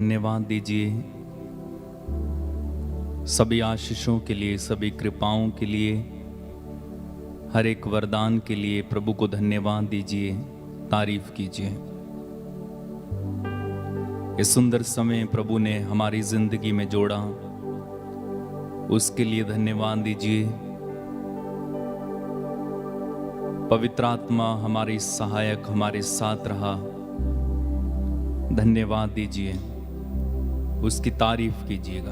धन्यवाद दीजिए सभी आशीषों के लिए, सभी कृपाओं के लिए, हर एक वरदान के लिए प्रभु को धन्यवाद दीजिए, तारीफ कीजिए। इस सुंदर समय प्रभु ने हमारी जिंदगी में जोड़ा, उसके लिए धन्यवाद दीजिए। पवित्र आत्मा हमारी सहायक, हमारे साथ रहा, धन्यवाद दीजिए, उसकी तारीफ कीजिएगा।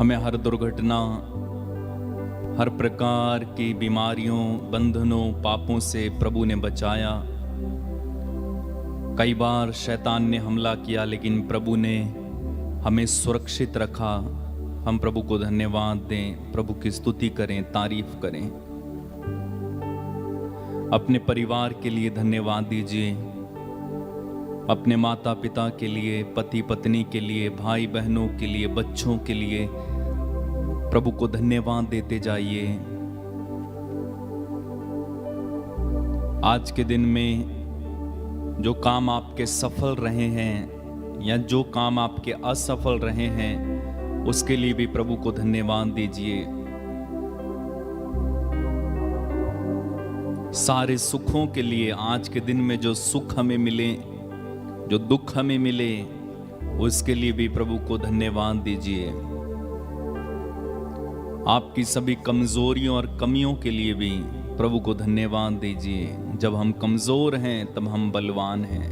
हमें हर दुर्घटना, हर प्रकार की बीमारियों, बंधनों, पापों से प्रभु ने बचाया। कई बार शैतान ने हमला किया, लेकिन प्रभु ने हमें सुरक्षित रखा। हम प्रभु को धन्यवाद दें, प्रभु की स्तुति करें, तारीफ करें। अपने परिवार के लिए धन्यवाद दीजिए, अपने माता पिता के लिए, पति पत्नी के लिए, भाई बहनों के लिए, बच्चों के लिए प्रभु को धन्यवाद देते जाइए। आज के दिन में जो काम आपके सफल रहे हैं या जो काम आपके असफल रहे हैं, उसके लिए भी प्रभु को धन्यवाद दीजिए। सारे सुखों के लिए, आज के दिन में जो सुख हमें मिले, जो दुख हमें मिले, उसके लिए भी प्रभु को धन्यवाद दीजिए। आपकी सभी कमजोरियों और कमियों के लिए भी प्रभु को धन्यवाद दीजिए। जब हम कमजोर हैं तब हम बलवान हैं।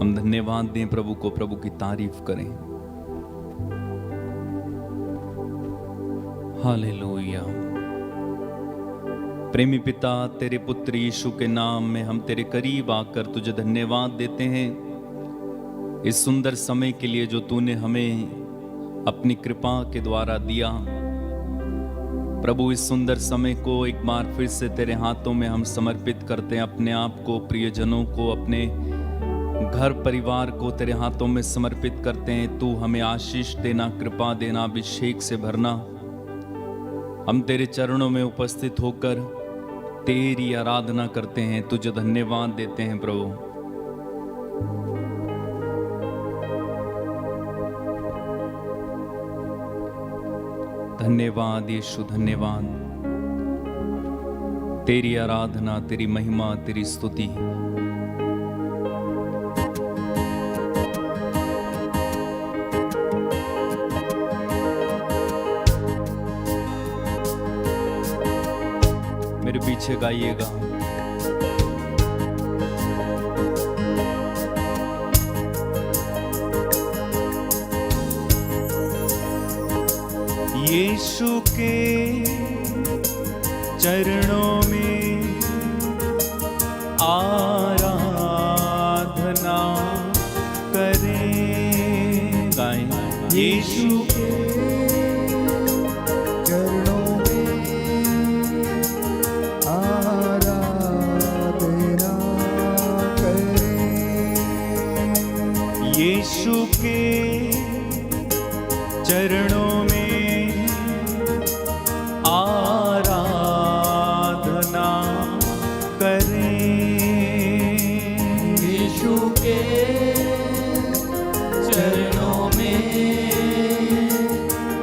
हम धन्यवाद दें प्रभु को, प्रभु की तारीफ करें। हालेलुया। प्रेमी पिता, तेरे पुत्र यीशु के नाम में हम तेरे करीब आकर तुझे धन्यवाद देते हैं इस सुंदर समय के लिए जो तूने हमें अपनी कृपा के द्वारा दिया। प्रभु, इस सुंदर समय को एक बार फिर से तेरे हाथों में हम समर्पित करते हैं। अपने आप को, प्रियजनों को, अपने घर परिवार को तेरे हाथों में समर्पित करते हैं। तू हमें आशीष देना, कृपा देना, अभिषेक से भरना। हम तेरे चरणों में उपस्थित होकर तेरी आराधना करते हैं, तुझे धन्यवाद देते हैं प्रभु। धन्यवाद यीशु, धन्यवाद। तेरी आराधना, तेरी महिमा, तेरी स्तुति। मेरे पीछे गाइएगा। यीशु के चरणों में आराधना करें। गाएं। यीशु के चरणों में आराधना करें। यीशु के चरणों में आराधना करें। यीशु के चरणों में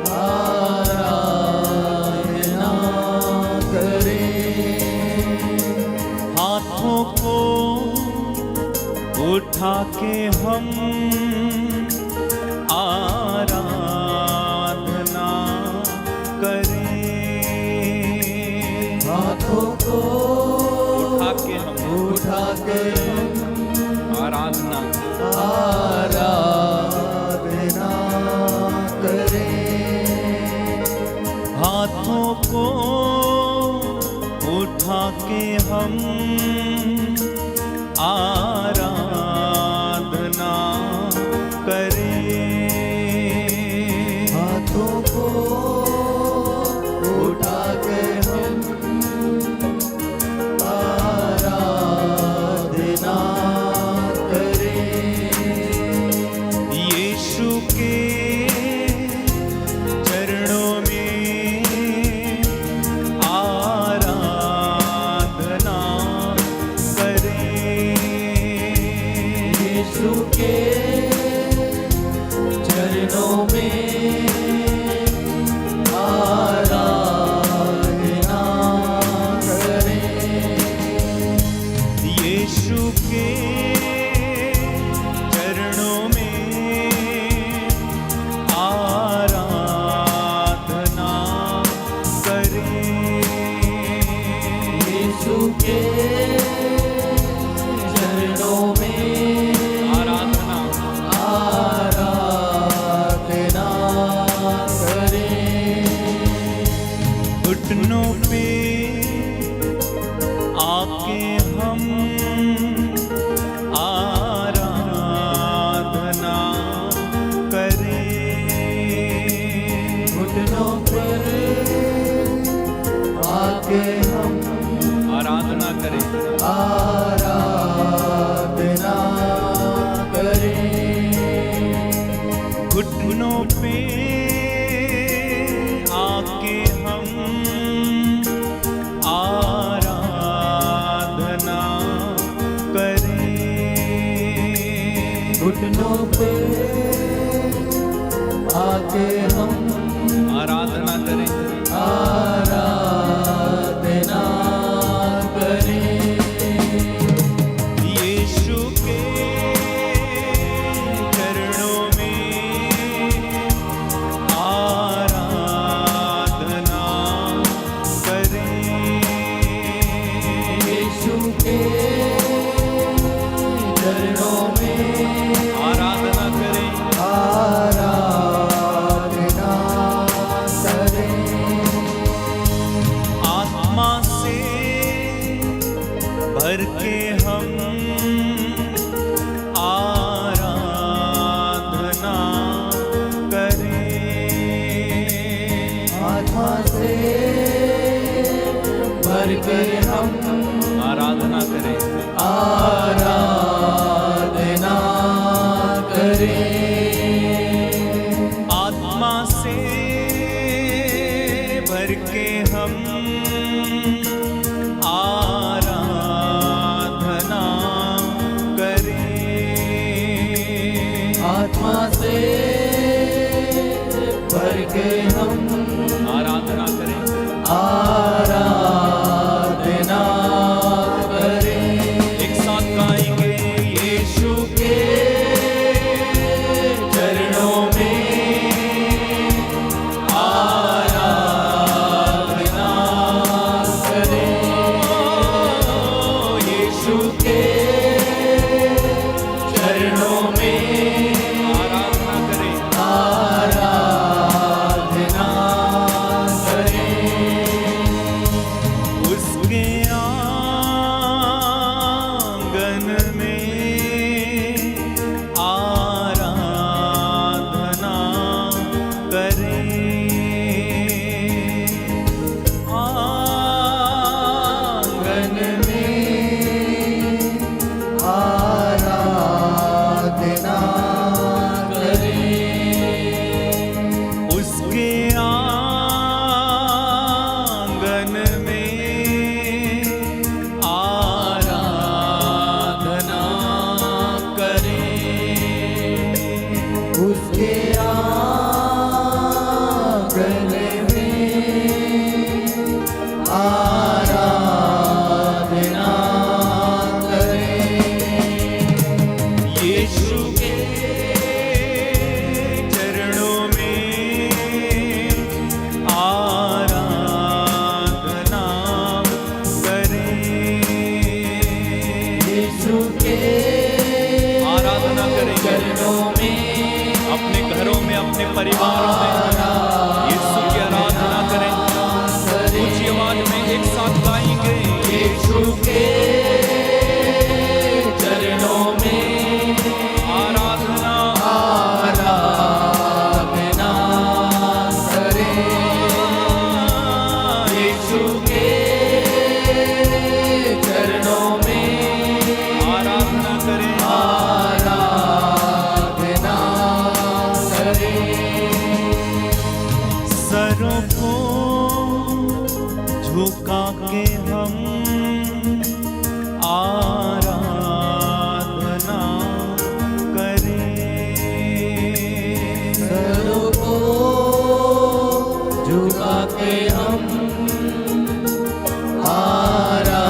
आराधना करें। हाथों को उठा के हम आराधना करें। हाथों को उठा के हम आराधना करें। हाथों को उठा के हम आराधना करें। हाथों को उठा के हम आराधना करें। यीशु के चरणों में आराधना यीशु के चरणों में आराधना आराधना करें। घुटनों पे आके हम आराधना करें। घुटनों पर आके हम आराधना करें। आराधना करें। घुटनों पे आके हम आराधना करें। घुटनों पे आके हम आराधना करें। आराधना करें। यीशु के चरणों में आराधना करें। यीशु के चरणों में आराधना करें। आराधना करें। आत्मा से भर के हम आराधना करें। आत्मा से भर के हम आराधना करें। आराधना करें। आत्मा से भर के हम आराधना करें। आत्मा से भर के हम आराधना करें। आराधना करें। एक साथ गाएंगे। यीशु के चरणों में आराधना करें। यीशु के चरणों में आराधना करें। आराधना करें। उसके आंगन में आराधना करें। आंगन में आराधना करें। उसके आंगन में आराधना करें। उसके आंगन में आराधना करें। यीशु के चरणों में आराधना करें। यीशु के आराधना करें। चरणों में अपने घरों में, अपने परिवारों में यीशु की आराधना करें। ऊंची आवाज में एक साथ गाएंगे। यीशु के चरणों में आराधना आराधना करें। यीशु के चरणों में आराधना करें। आराधना करें। सरों को झुका के हम आराधना करें। सरों को झुका के हम आराधना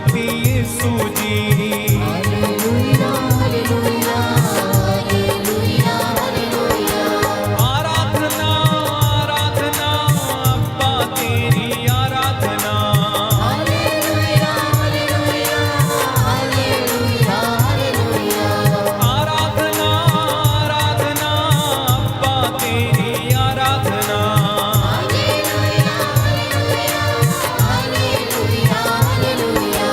स्तुति यीशु जी। हालेलुया हालेलुया हालेलुया हालेलुया। आराधना आराधना अब्बा तेरी आराधना। हालेलुया हालेलुया हालेलुया हालेलुया। आराधना आराधना अब्बा तेरी आराधना। हालेलुया हालेलुया हालेलुया।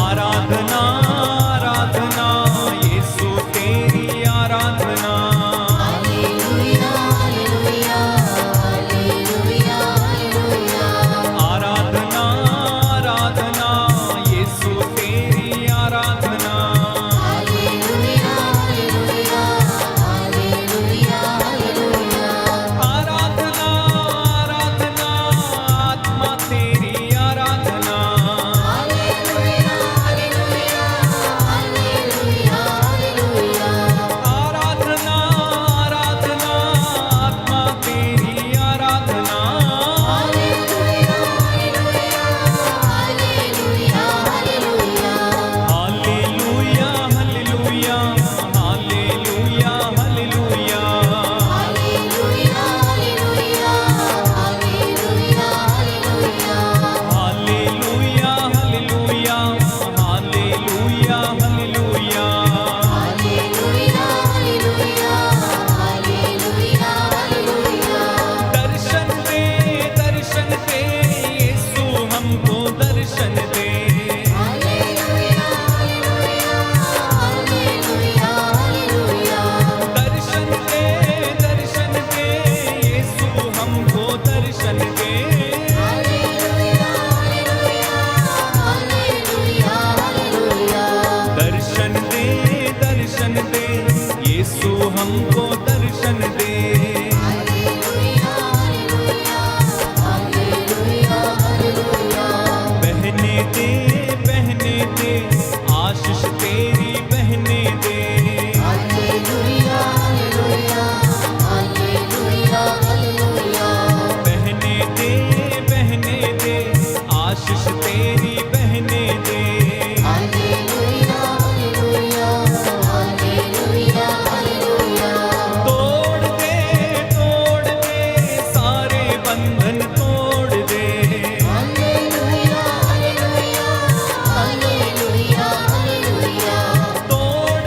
आराधना आराधना यीशु तेरी आराधना। हालेलुया हालेलुया हालेलुया हालेलुया। आराधना आराधना यीशु तेरी आराधना। हालेलुया हालेलुया हालेलुया हालेलुया। आराधना आराधना आत्मा तेरी आराधना। हालेलुया हालेलुया हालेलुया हालेलुया। आराधना आराधना आत्मा तेरी आराधना। हालेलुया हालेलुया हालेलुया हालेलुया। हालेलुया हालेलुया हालेलुया हालेलुया। हालेलुया हालेलुया हालेलुया हालेलुया। हालेलुया हालेलुया हालेलुया हालेलुया। हालेलुया हालेलुया हालेलुया हालेलुया। दर्शन दे यीशु हमको दर्शन दे। हालेलुया हालेलुया हालेलुया हालेलुया। दर्शन दे यीशु हमको दर्शन दे। हालेलुया हालेलुया हालेलुया हालेलुया। दर्शन दे यीशु हमको दर्शन दे। हालेलुया हालेलुया हालेलुया हालेलुया। बहने दे आशीष तेरी बहने दे। हालेलुया हालेलुया हालेलुया हालेलुया। बहने दे आशीष तेरी बहने दे। हालेलुया हालेलुया हालेलुया हालेलुया। तोड़ दे सारे बंधन तोड़ दे। हालेलुया हालेलुया हालेलुया हालेलुया। तोड़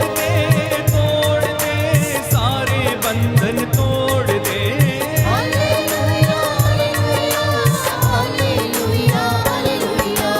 दे सारे बंधन तोड़ दे। हालेलुया हालेलुया हालेलुया हालेलुया।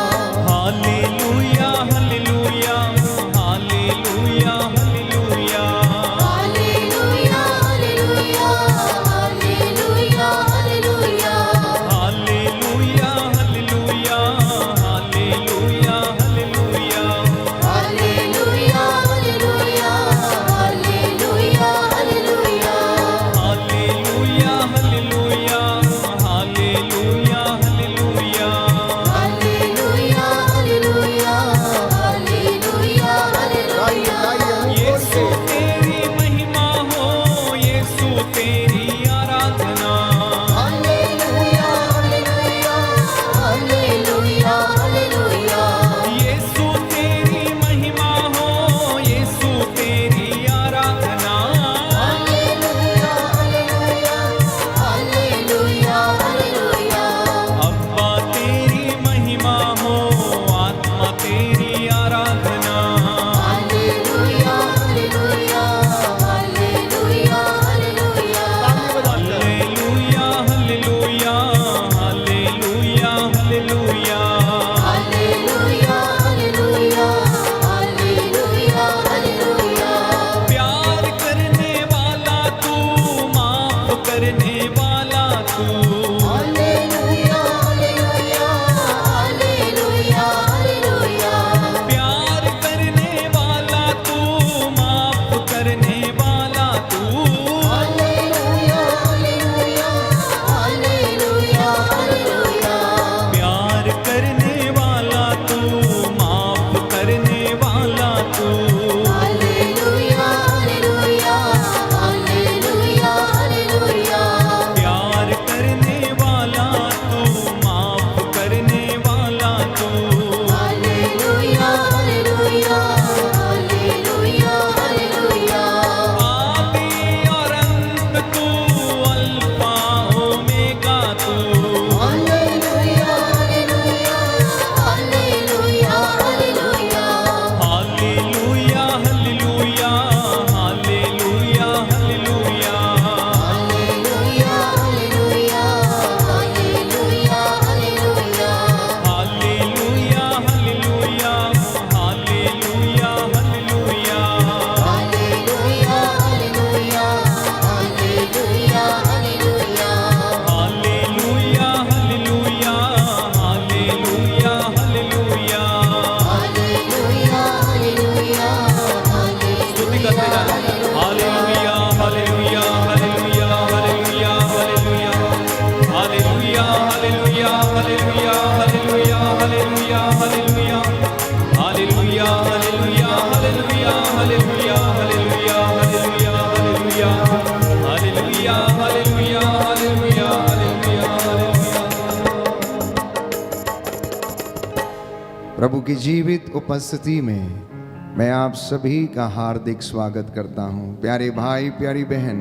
प्रभु की जीवित उपस्थिति में मैं आप सभी का हार्दिक स्वागत करता हूं। प्यारे भाई प्यारी बहन,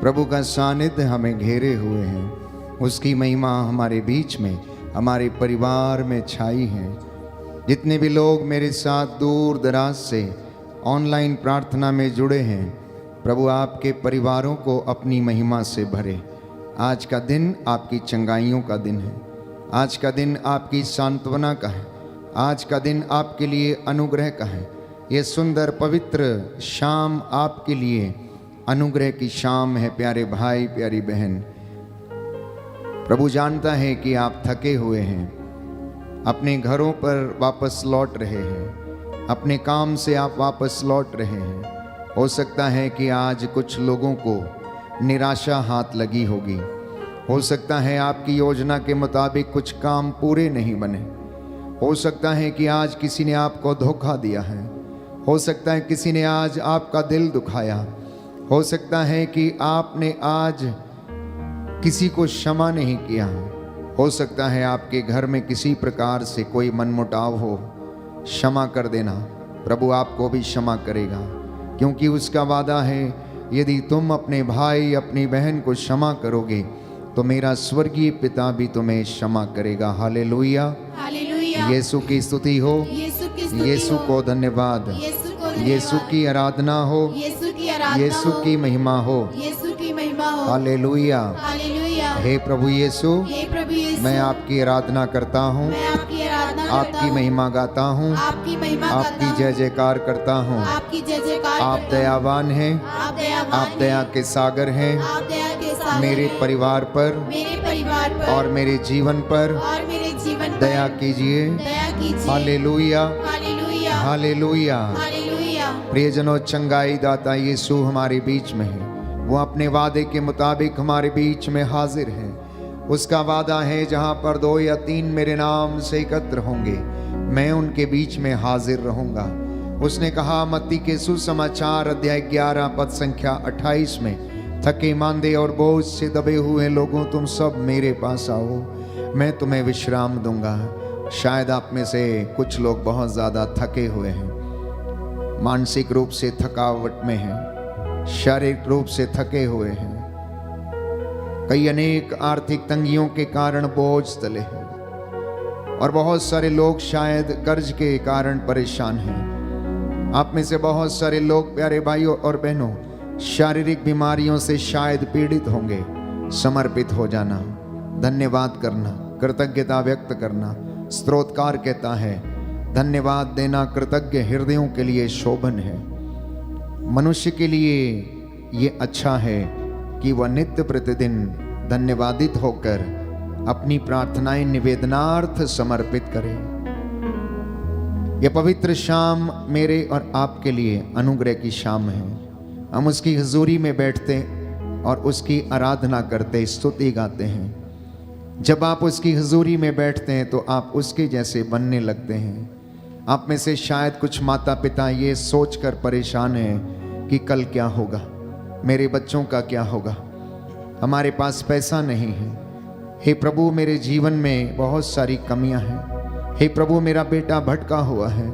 प्रभु का सानिध्य हमें घेरे हुए हैं, उसकी महिमा हमारे बीच में, हमारे परिवार में छाई है। जितने भी लोग मेरे साथ दूर दराज से ऑनलाइन प्रार्थना में जुड़े हैं, प्रभु आपके परिवारों को अपनी महिमा से भरे। आज का दिन आपकी चंगाइयों का दिन है, आज का दिन आपकी सांत्वना का है, आज का दिन आपके लिए अनुग्रह का है। ये सुंदर पवित्र शाम आपके लिए अनुग्रह की शाम है। प्यारे भाई प्यारी बहन, प्रभु जानता है कि आप थके हुए हैं, अपने घरों पर वापस लौट रहे हैं, अपने काम से आप वापस लौट रहे हैं। हो सकता है कि आज कुछ लोगों को निराशा हाथ लगी होगी, हो सकता है आपकी योजना के मुताबिक कुछ काम पूरे नहीं बने, हो सकता है कि आज किसी ने आपको धोखा दिया है, हो सकता है किसी ने आज आपका दिल दुखाया, हो सकता है कि आपने आज किसी को क्षमा नहीं किया, हो सकता है आपके घर में किसी प्रकार से कोई मनमुटाव हो। क्षमा कर देना, प्रभु आपको भी क्षमा करेगा, क्योंकि उसका वादा है यदि तुम अपने भाई अपनी बहन को क्षमा करोगे तो मेरा स्वर्गीय पिता भी तुम्हें क्षमा करेगा। हालेलुया, हालेलुया। यीशु की स्तुति हो, यीशु की स्तुति यीशु हो। को धन्यवाद, यीशु को धन्यवाद। यीशु की आराधना हो, यीशु की आराधना यीशु हो। की महिमा हो। यीशु की महिमा हो। हालेलुया। हालेलुया। हे प्रभु यीशु, हे प्रभु यीशु, मैं आपकी आराधना करता हूँ, मैं आपकी आराधना करता आपकी हूँ, महिमा गाता हूँ, आपकी महिमा गाता आपकी हूँ, जय जयकार करता हूँ। आपकी जय जयकार आप करता हूँ। दयावान हैं, आप दयावान आप दया हैं, के सागर हैं। आप दया के सागर मेरे हैं। परिवार पर मेरे परिवार पर और मेरे जीवन पर और मेरे जीवन पर दया कीजिए। दया कीजिए। हालेलुया, हालेलुया। हालेलुया। हालेलुया। प्रियजनों, चंगाई दाता यीशु हमारे बीच में है, वो अपने वादे के मुताबिक हमारे बीच में हाजिर है। उसका वादा है जहाँ पर 2 या 3 मेरे नाम से एकत्र होंगे, मैं उनके बीच में हाजिर रहूंगा। उसने कहा मत्ती के सुसमाचार अध्याय 11 पद संख्या 28 में, थके मांदे और बोझ से दबे हुए लोगों, तुम सब मेरे पास आओ, मैं तुम्हें विश्राम दूंगा। शायद आप में से कुछ लोग बहुत ज़्यादा थके हुए हैं, मानसिक रूप से थकावट में हैं, शारीरिक रूप से थके हुए हैं, कई अनेक आर्थिक तंगियों के कारण बोझ तले हैं, और बहुत सारे लोग शायद कर्ज के कारण परेशान हैं। आप में से बहुत सारे लोग प्यारे भाइयों और बहनों शारीरिक बीमारियों से शायद पीड़ित होंगे। समर्पित हो जाना, धन्यवाद करना, कृतज्ञता व्यक्त करना। स्तोत्रकार कहता है धन्यवाद देना कृतज्ञ हृदयों के लिए शोभन है। मनुष्य के लिए ये अच्छा है कि वह नित्य प्रतिदिन धन्यवादित होकर अपनी प्रार्थनाएं निवेदनार्थ समर्पित करे। यह पवित्र शाम मेरे और आपके लिए अनुग्रह की शाम है। हम उसकी हुजूरी में बैठते और उसकी आराधना करते, स्तुति गाते हैं। जब आप उसकी हुजूरी में बैठते हैं तो आप उसके जैसे बनने लगते हैं। आप में से शायद कुछ माता पिता ये सोचकर परेशान हैं कि कल क्या होगा, मेरे बच्चों का क्या होगा, हमारे पास पैसा नहीं है। हे प्रभु, मेरे जीवन में बहुत सारी कमियां हैं। हे प्रभु, मेरा बेटा भटका हुआ है।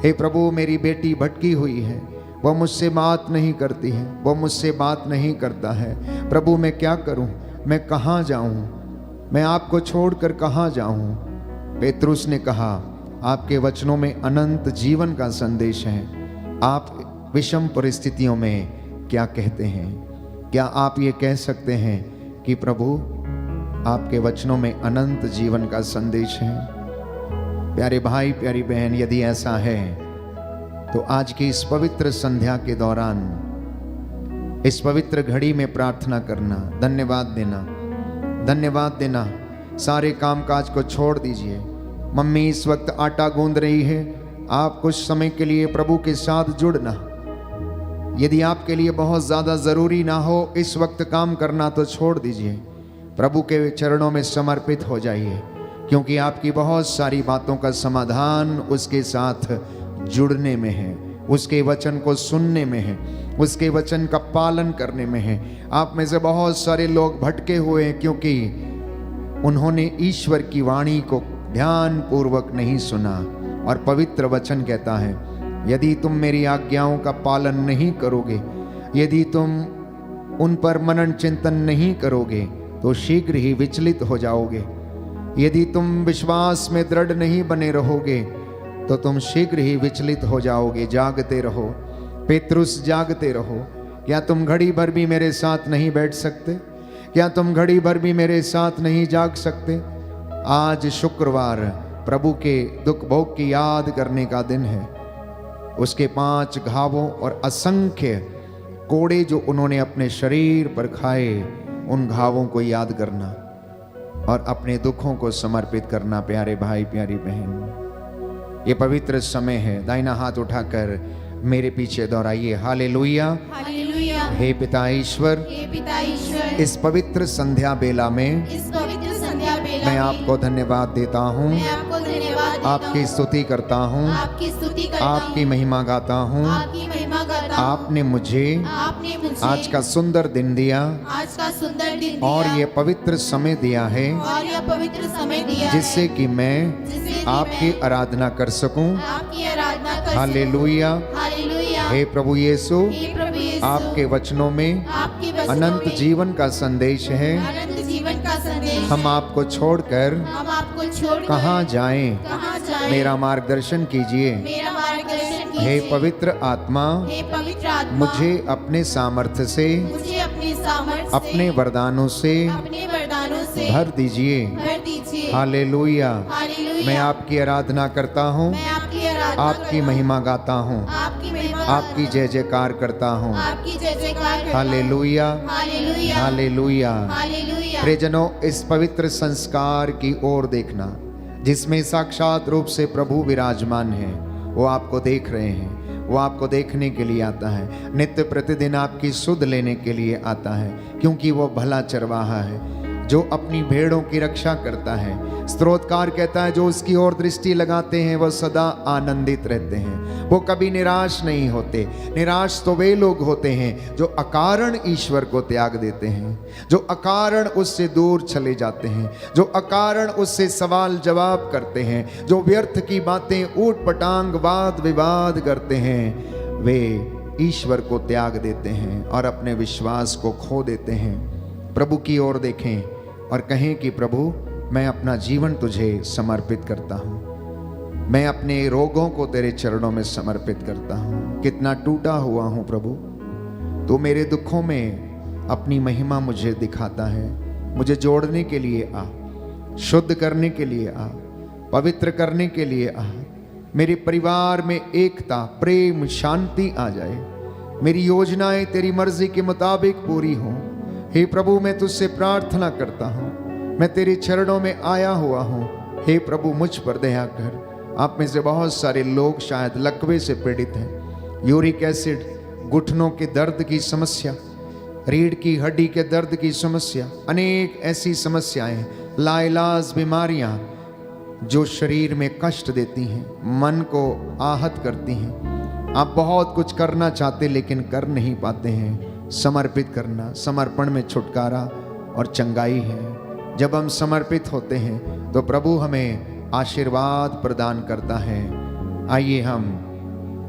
हे प्रभु, मेरी बेटी भटकी हुई है, वह मुझसे बात नहीं करती है, वह मुझसे बात नहीं करता है। प्रभु, मैं क्या करूं, मैं कहाँ जाऊं, मैं आपको छोड़कर कहाँ जाऊं। पेतरुस ने कहा आपके वचनों में अनंत जीवन का संदेश है। आप विषम परिस्थितियों में क्या कहते हैं? क्या आप ये कह सकते हैं कि प्रभु आपके वचनों में अनंत जीवन का संदेश है? प्यारे भाई प्यारी बहन, यदि ऐसा है तो आज की इस पवित्र संध्या के दौरान, इस पवित्र घड़ी में प्रार्थना करना, धन्यवाद देना, धन्यवाद देना। सारे कामकाज को छोड़ दीजिए। मम्मी इस वक्त आटा गूंद रही है, आप कुछ समय के लिए प्रभु के साथ जुड़ना। यदि आपके लिए बहुत ज़्यादा ज़रूरी ना हो इस वक्त काम करना तो छोड़ दीजिए, प्रभु के चरणों में समर्पित हो जाइए, क्योंकि आपकी बहुत सारी बातों का समाधान उसके साथ जुड़ने में है, उसके वचन को सुनने में है, उसके वचन का पालन करने में है। आप में से बहुत सारे लोग भटके हुए हैं क्योंकि उन्होंने ईश्वर की वाणी को ध्यान पूर्वक नहीं सुना, और पवित्र वचन कहता है, यदि तुम मेरी आज्ञाओं का पालन नहीं करोगे, यदि तुम उन पर मनन चिंतन नहीं करोगे तो शीघ्र ही विचलित हो जाओगे। यदि तुम विश्वास में दृढ़ नहीं बने रहोगे तो तुम शीघ्र ही विचलित हो जाओगे। जागते रहो पेतरुस, जागते रहो। क्या तुम घड़ी भर भी मेरे साथ नहीं बैठ सकते? क्या तुम घड़ी भर भी मेरे साथ नहीं जाग सकते? आज शुक्रवार प्रभु के दुख भोग की याद करने का दिन है। उसके 5 घावों और असंख्य कोड़े जो उन्होंने अपने शरीर पर खाए, उन घावों को याद करना और अपने दुखों को समर्पित करना। प्यारे भाई, प्यारी बहन, ये पवित्र समय है। दाहिना हाथ उठाकर मेरे पीछे दोहराइए, हालेलुया। हालेलुया। हे पिता ईश्वर, हे पिता ईश्वर, इस पवित्र संध्या बेला में इस पवित्र संध्या बेला मैं में आपको धन्यवाद देता हूँ, मैं आपको धन्यवाद देता आपकी हूँ, स्तुति करता हूँ, आपकी स्तुति करता आपकी हूँ, महिमा गाता हूँ। आपकी महिमा करता हूँ। आपने मुझे आपने मुझे आज का सुंदर दिन दिया आज का सुंदर दिन दिया और ये पवित्र समय दिया है, और यह पवित्र समय दिया जिससे है, कि मैं जिससे कि आपकी मैं आराधना कर सकूं। आपकी आराधना कर सकूं। हालेलुया। हालेलुया। हे प्रभु यीशु, हे प्रभु यीशु, आपके वचनों में आपके वचनों अनंत में जीवन का संदेश है। अनंत जीवन का संदेश हम आपको छोड़कर हम आपको छोड़कर कहाँ जाएं? कहाँ जाएं? मेरा मार्गदर्शन कीजिए। मेरा मार्गदर्शन कीजिए। हे पवित्र आत्मा, हे पवित्र आत्मा, मुझे अपने सामर्थ्य से, मुझे अपने सामर्थ्य से, अपने वरदानों से अपने वरदानों से भर दीजिए। भर दीजिए। हालेलुया। हालेलुया। मैं आपकी आराधना करता हूँ, मैं आपकी आराधना आपकी करता महिमा गाता हूँ, हूँ, आपकी महिमा आपकी करता जय जयकार करता हूँ। हूँ, आपकी जय जयकार करता हूँ। हालेलुया। हालेलुया। हालेलुया। हालेलुया। प्रियजनों, इस पवित्र संस्कार की ओर देखना, जिसमें साक्षात रूप से प्रभु विराजमान है। वो आपको देख रहे हैं, वो आपको देखने के लिए आता है, नित्य प्रतिदिन आपकी सुध लेने के लिए आता है, क्योंकि वो भला चरवाहा है जो अपनी भेड़ों की रक्षा करता है। स्तोत्रकार कहता है, जो उसकी ओर दृष्टि लगाते हैं वह सदा आनंदित रहते हैं, वो कभी निराश नहीं होते। निराश तो वे लोग होते हैं जो अकारण ईश्वर को त्याग देते हैं, जो अकारण उससे दूर चले जाते हैं, जो अकारण उससे सवाल जवाब करते हैं, जो व्यर्थ की बातें, ऊट पटांग, वाद विवाद करते हैं। वे ईश्वर को त्याग देते हैं और अपने विश्वास को खो देते हैं। प्रभु की ओर देखें और कहें कि प्रभु, मैं अपना जीवन तुझे समर्पित करता हूँ, मैं अपने रोगों को तेरे चरणों में समर्पित करता हूँ। कितना टूटा हुआ हूँ प्रभु, तू मेरे दुखों में अपनी महिमा मुझे दिखाता है। मुझे जोड़ने के लिए आ, शुद्ध करने के लिए आ, पवित्र करने के लिए आ। मेरे परिवार में एकता, प्रेम, शांति आ जाए। मेरी योजनाएं तेरी मर्जी के मुताबिक पूरी हों। हे प्रभु, मैं तुझसे प्रार्थना करता हूँ, मैं तेरे चरणों में आया हुआ हूँ। हे प्रभु, मुझ पर दया कर। आप में से बहुत सारे लोग शायद लकवे से पीड़ित हैं, यूरिक एसिड, घुटनों के दर्द की समस्या, रीढ़ की हड्डी के दर्द की समस्या, अनेक ऐसी समस्याएं, लाइलाज बीमारियां जो शरीर में कष्ट देती हैं, मन को आहत करती हैं। आप बहुत कुछ करना चाहते लेकिन कर नहीं पाते हैं। समर्पित करना, समर्पण में छुटकारा और चंगाई है। जब हम समर्पित होते हैं तो प्रभु हमें आशीर्वाद प्रदान करता है। आइए हम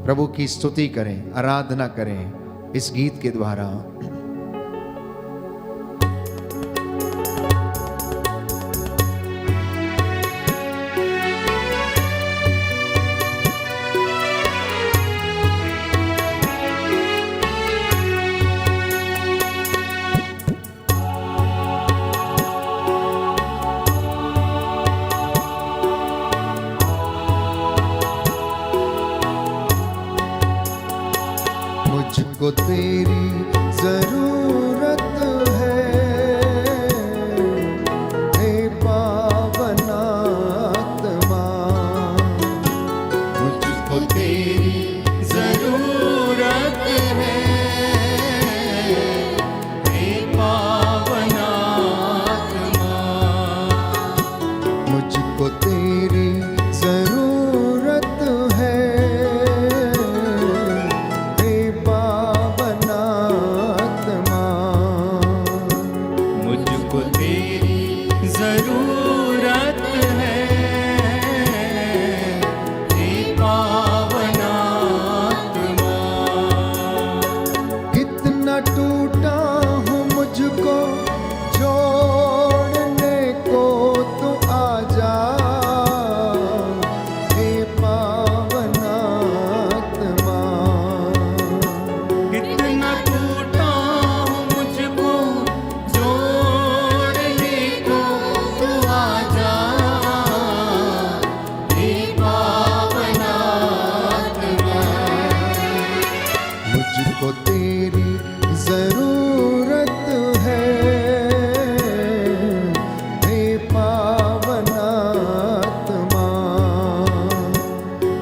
प्रभु की स्तुति करें, आराधना करें इस गीत के द्वारा। मुझको तेरी जरूरत है, हे पावन आत्मा। मुझको तेरी जरूरत है, हे पावन आत्मा। मुझको तेरी जरूरत है, हे पावन आत्मा। पावनात्मा। कितना टूटा हूँ मुझको जोड़ने को तू आजा, हे पावनात्मा। कितना टूटा हूँ मुझको जोड़ने को तू आजा, हे पावनात्मा। मुझको तेरी जरूरत है, हे पावनात्मा।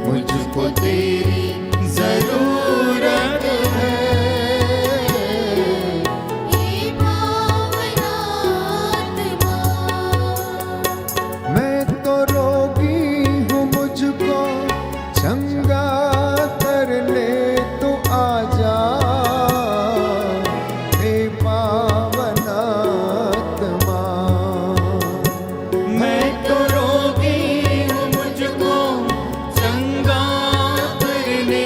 मुझको तेरी जरूरत है, हे पावनात्मा। मैं तो रोगी हूँ, मुझको चंगा कर ले तो आजा, हे पावनात्मा। मैं तो रोगी हूँ, मुझको चंगा करने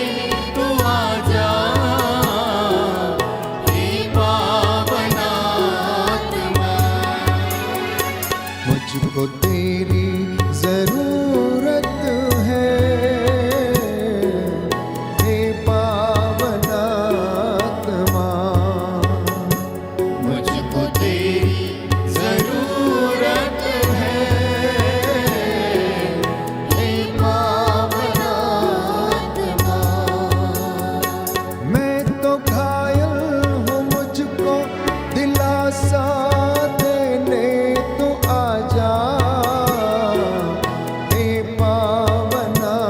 तू आजा, हे पावनात्मा। मुझको तेरी जरूरत है, हे पावनात्मा। मुझको तेरी जरूरत है, हे पावनात्मा। मैं तो घायल हूँ, मुझको दिलासा देने तो आजा, हे पावनात्मा।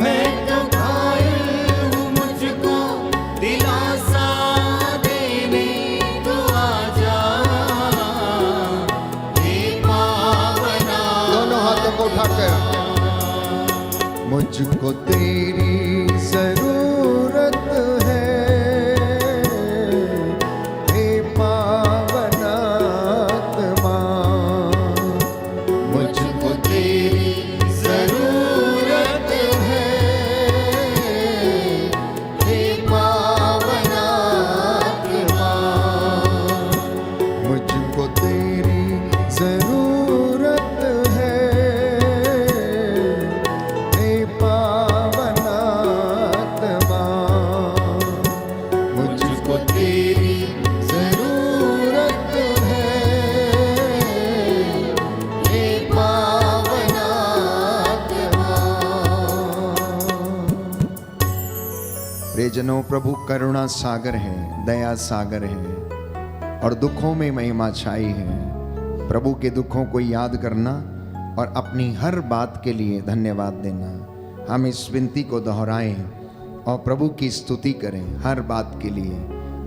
मैं तो घायल हूँ, मुझको दिलासा देने तू आजा, हे पावनात्मा। दोनों हाथों को उठाकर मुझको तेरी जरूरत है, हे पावनात्मा। मुझको तेरी जरूरत है, हे पावनात्मा। मुझको तेरी जरूरत है, हे पावनात्मा। मुझको तेरी जरूरत है, हे पावनात्मा। प्रियजनों, प्रभु करुणा सागर है, दया सागर है और दुखों में महिमा छाई है। प्रभु के दुखों को याद करना और अपनी हर बात के लिए धन्यवाद देना। हम इस विनती को दोहराएं और प्रभु की स्तुति करें हर बात के लिए,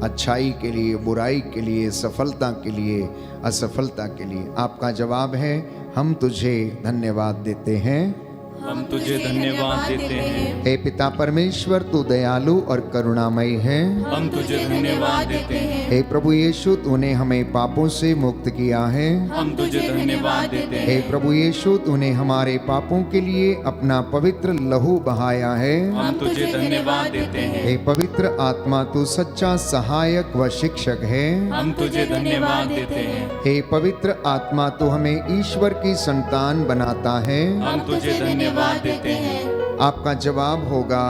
अच्छाई के लिए, बुराई के लिए, सफलता के लिए, असफलता के लिए। आपका जवाब है, हम तुझे धन्यवाद देते हैं। हम तुझे धन्यवाद देते हैं, हे पिता परमेश्वर, तू दयालु और करुणामय है। हम तुझे धन्यवाद देते हैं, हे प्रभु यीशु, तूने हमें पापों से मुक्त किया है। हम तुझे धन्यवाद देते हे हैं, प्रभु यीशु, तूने हमारे पापों के लिए अपना पवित्र लहू बहाया है। हम तुझे धन्यवाद देते हैं, हे पवित्र आत्मा, तू सच्चा सहायक व शिक्षक है। हम तुझे धन्यवाद देते हैं, हे पवित्र आत्मा, तू हमें ईश्वर की संतान बनाता है। हम तुझे धन्यवाद देते हैं। आपका जवाब होगा,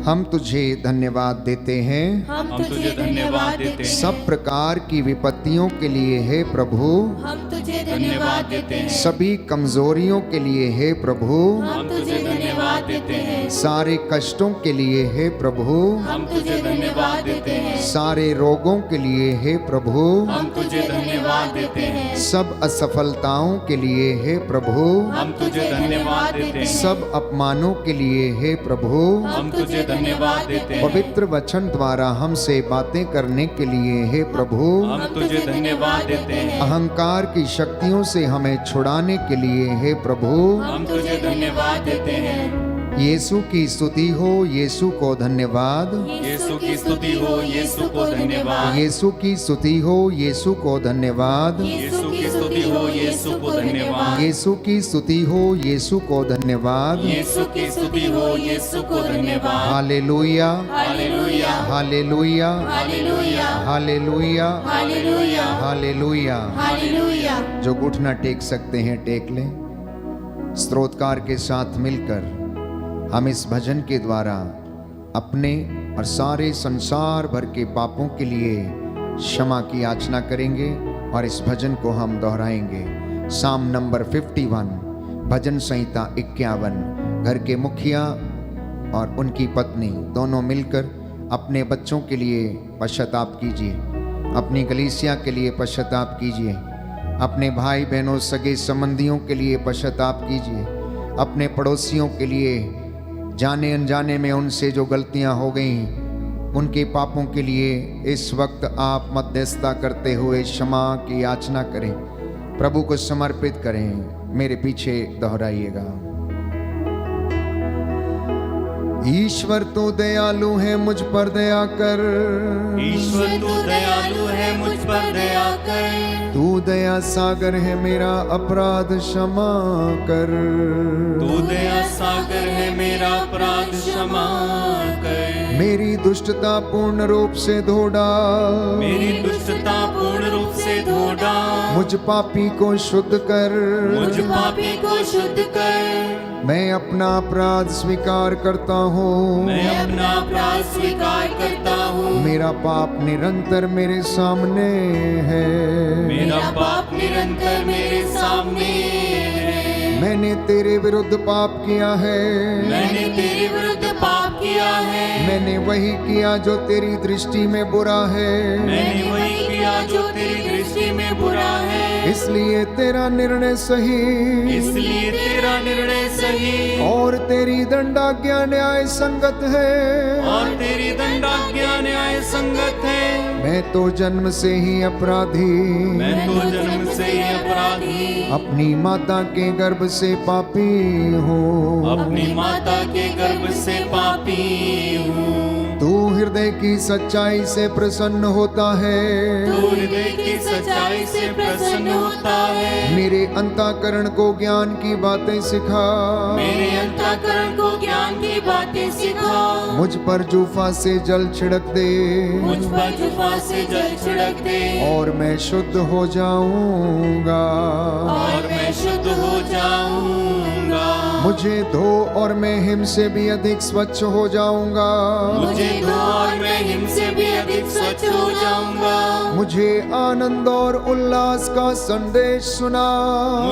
हम तुझे धन्यवाद देते हैं। हम हम तुझे धन्यवाद देते हैं, सब प्रकार की विपत्तियों के लिए हे प्रभु, हम तुझे धन्यवाद देते हैं, सभी कमजोरियों के लिए हे प्रभु, हम तुझे धन्यवाद देते हैं, सारे कष्टों के लिए हे प्रभु, हम तुझे धन्यवाद देते हैं, सारे रोगों के लिए हे प्रभु, हम तुझे धन्यवाद देते हैं, सब असफलताओं के लिए हे प्रभु, हम तुझे धन्यवाद देते हैं, सब अपमानों के लिए हे प्रभु, हम तुझे धन्यवाद देते हैं, पवित्र वचन द्वारा हमसे बातें करने के लिए हे प्रभु, हम तुझे धन्यवाद देते हैं, अहंकार की शक्तियों से हमें छुड़ाने के लिए हे प्रभु, हम तुझे धन्यवाद देते हैं। यीशु की स्तुति हो, यीशु को धन्यवाद, यीशु की स्तुति हो, यीशु को धन्यवाद, यीशु की स्तुति हो, यीशु को धन्यवाद, यीशु की स्तुति हो यीशु को धन्यवाद, यीशु की स्तुति हो यीशु को धन्यवाद। यीशु की स्तुति हो यीशु को धन्यवाद। हालेलुया हालेलुया हालेलुया हालेलुया हालेलुया हालेलुया हालेलुया। हालेलुया। जो घुटना टेक सकते हैं टेक लें। स्तोत्रकार के साथ मिलकर हम इस भजन के द्वारा अपने और सारे संसार भर के पापों के लिए क्षमा की याचना करेंगे और इस भजन को हम दोहराएंगे। साम नंबर 51, भजन संहिता 51। घर के मुखिया और उनकी पत्नी दोनों मिलकर अपने बच्चों के लिए पश्चाताप कीजिए, अपनी कलीसिया के लिए पश्चाताप कीजिए, अपने भाई बहनों सगे संबंधियों के लिए पश्चाताप कीजिए, अपने पड़ोसियों के लिए जाने अनजाने में उनसे जो गलतियां हो गई उनके पापों के लिए इस वक्त आप मध्यस्थता करते हुए क्षमा की याचना करें, प्रभु को समर्पित करें। मेरे पीछे दोहराइएगा। ईश्वर तू दयालु है मुझ पर दया कर, ईश्वर तू दयालु है मुझ पर दया कर, तू दया सागर है मेरा अपराध क्षमा कर, तू दया सागर है मेरा अपराध क्षमा कर, मेरी दुष्टता पूर्ण रूप से धो डाल, मेरी दुष्टता पूर्ण रूप से धो डाल, मुझ पापी को शुद्ध कर, मुझ पापी को शुद्ध कर, मैं अपना अपराध स्वीकार करता हूँ, मैं अपना अपराध स्वीकार करता हूँ, मेरा पाप निरंतर मेरे सामने है, मेरा पाप निरंतर मेरे सामने है, मैंने तेरे विरुद्ध पाप किया है, मैंने तेरे विरुद्ध पाप किया है, मैंने वही किया जो तेरी दृष्टि में बुरा है, मैंने वही किया जो तेरी दृष्टि में बुरा है, इसलिए तेरा निर्णय सही, इसलिए तेरा निर्णय सही और तेरी दंडाज्ञा न्याय संगत है, और तेरी दंडाज्ञा न्याय संगत है। मैं तो जन्म से ही अपराधी, मैं तो जन्म से ही अपराधी, अपनी माता के गर्भ से पापी हूँ, अपनी माता के गर्भ से पापी हूँ। तू हृदय की सच्चाई से प्रसन्न होता है, तू हृदय की सच्चाई से प्रसन्न होता है, मेरे अंतःकरण को ज्ञान की बातें सिखा, मेरे अंतःकरण को ज्ञान की बातें सिखा, मुझ पर जूफा से जल छिड़क दे, मुझ पर जुफा से जल छिड़क दे, और मैं शुद्ध हो जाऊंगा, और मैं शुद्ध हो जाऊंगा, मुझे धो और मैं हिम से भी अधिक स्वच्छ हो जाऊंगा, मुझे धो और मैं हिम से भी अधिक स्वच्छ हो जाऊंगा, मुझे आनंद और उल्लास का संदेश सुना,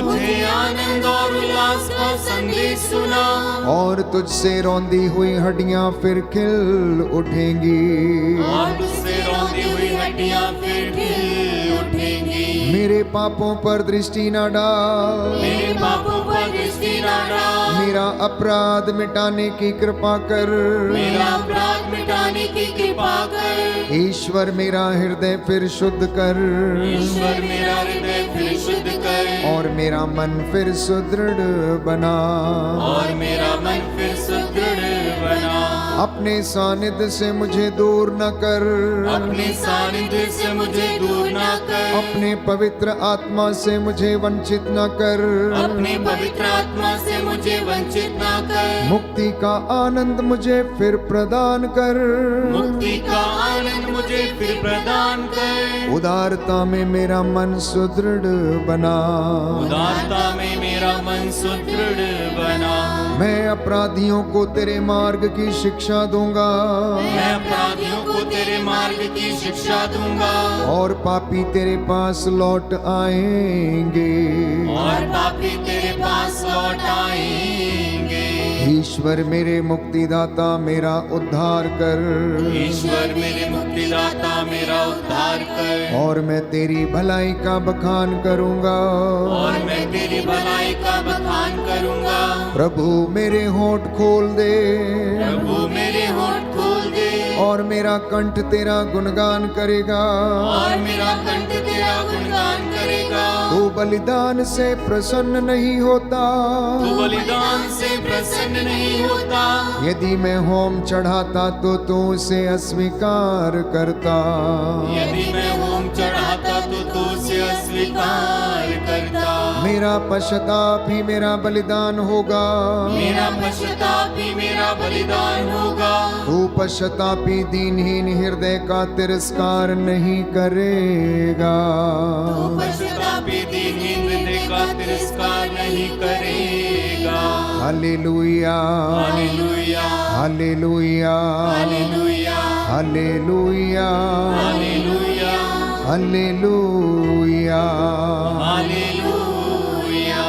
मुझे आनंद और उल्लास का संदेश सुना, और तुझसे रौंदी हुई हड्डियां फिर खिल उठेंगी, और तुझसे रौंदी हुई हड्डियां फिर खिल उठेंगी, मेरे पापों पर दृष्टि न डाल, मेरे पापों पर दृष्टि न डाल, मेरा अपराध मिटाने की कृपा कर, मेरा अपराध मिटाने की कृपा कर, ईश्वर मेरा हृदय फिर शुद्ध कर, ईश्वर मेरा हृदय फिर शुद्ध कर, और मेरा मन फिर सुदृढ़ बना, और मेरा मन फिर सुदृढ़ बना, अपने सानिध्य से मुझे दूर न कर, अपने सानिध्य से मुझे दूर न कर, अपने पवित्र आत्मा से मुझे वंचित न कर, अपने पवित्र आत्मा से मुझे वंचित न कर, मुक्ति का आनंद मुझे फिर प्रदान कर, मुक्ति का आनंद मुझे फिर प्रदान कर, उदारता में मेरा मन सुदृढ़ बना, उदारता में मेरा मन सुदृढ़ बना, मैं अपराधियों को तेरे मार्ग की शिक्षा दूंगा, मैं अपराधियों को तेरे मार्ग की शिक्षा दूंगा, और पापी तेरे पास लौट आएंगे, और पापी तेरे पास लौट आएंगे, ईश्वर मेरे मुक्तिदाता मेरा उद्धार कर, ईश्वर मेरे मुक्तिदाता मेरा उद्धार कर, और मैं तेरी भलाई का बखान करूंगा, और मैं तेरी भलाई का बखान करूंगा, प्रभु मेरे होंठ खोल दे, प्रभु मेरे होंठ खोल दे, और मेरा कंठ तेरा गुणगान करेगा। और मेरा कंठ तेरा गुणगान करेगा। तू बलिदान से प्रसन्न नहीं होता, तू बलिदान से प्रसन्न नहीं होता। यदि मैं होम चढ़ाता तो तू उसे अस्वीकार करता। यदि मैं होम चढ़ाता तो तू उसे अस्वीकार करता। मेरा पश्चाताप ही मेरा बलिदान होगा, मेरा पश्चाताप ही मेरा बलिदान होगा। तू पश्चातापी दीनहीन हृदय का तिरस्कार नहीं करेगा। तू पश्चातापी दीनहीन हृदय का तिरस्कार नहीं करेगा। हालेलुया, हालेलुया, हालेलुया, हालेलुया, हालेलुया, हालेलुया, हालेलुया, हालेलुया,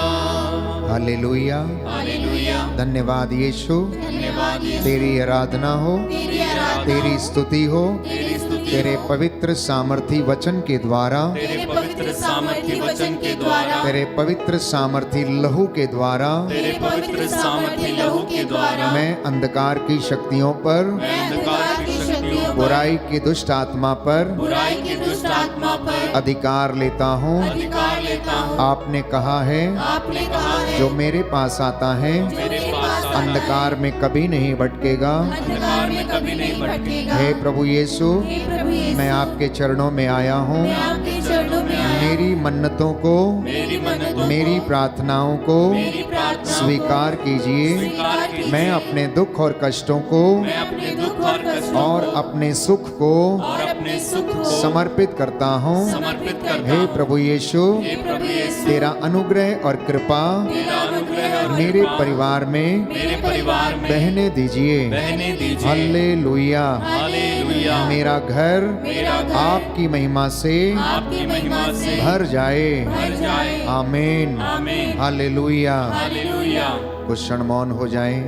हालेलुया। हालेलुया। धन्यवाद यीशु, धन्यवाद यीशु। तेरी आराधना हो, तेरी आराधना, तेरी स्तुति हो, तेरी स्तुति, तेरे पवित्र सामर्थी वचन के द्वारा, तेरे पवित्र सामर्थ्य वचन के द्वारा, तेरे पवित्र सामर्थी लहू के द्वारा तेरे पवित्र सामर्थ्य लहू के द्वारा मैं अंधकार की शक्तियों पर, मैं अंधकार की शक्तियों पर, बुराई की दुष्ट आत्मा पर बुराई की दुष्ट आत्मा पर अधिकार लेता हूँ। अधिकार लेता हूँ। आपने कहा है, आपने कहा है, जो मेरे पास आता है मेरे पास आता है, अंधकार में कभी नहीं भटकेगा। अंधकार में कभी नहीं भटकेगा। हे प्रभु यीशु, हे प्रभु यीशु, मैं आपके चरणों में आया हूँ। मैं आपके चरणों में आया हूँ। मेरी मन्नतों को, मेरी मन्नतों मेरी प्रार्थनाओं को मेरी प्रार्थना स्वीकार कीजिए। स्वीकार कीजिए। मैं अपने दुख और कष्टों को मैं अपने दुख और कष्टों और अपने सुख को और अपने सुख को समर्पित करता हूँ। समर्पित करता हे हूँ। प्रभु यीशु, हे प्रभु यीशु, तेरा अनुग्रह और कृपा तेरा अनुग्रह और मेरे कृपा परिवार में मेरे परिवार में बहने दीजिए। बहने दीजिए। हालेलुया। हालेलुया। मेरा घर मेरा घर आपकी महिमा से आपकी महिमा से भर जाए। भर जाए। आमीन। आमीन। हालेलुया। हालेलुया। कुछ क्षण मौन हो जाएं।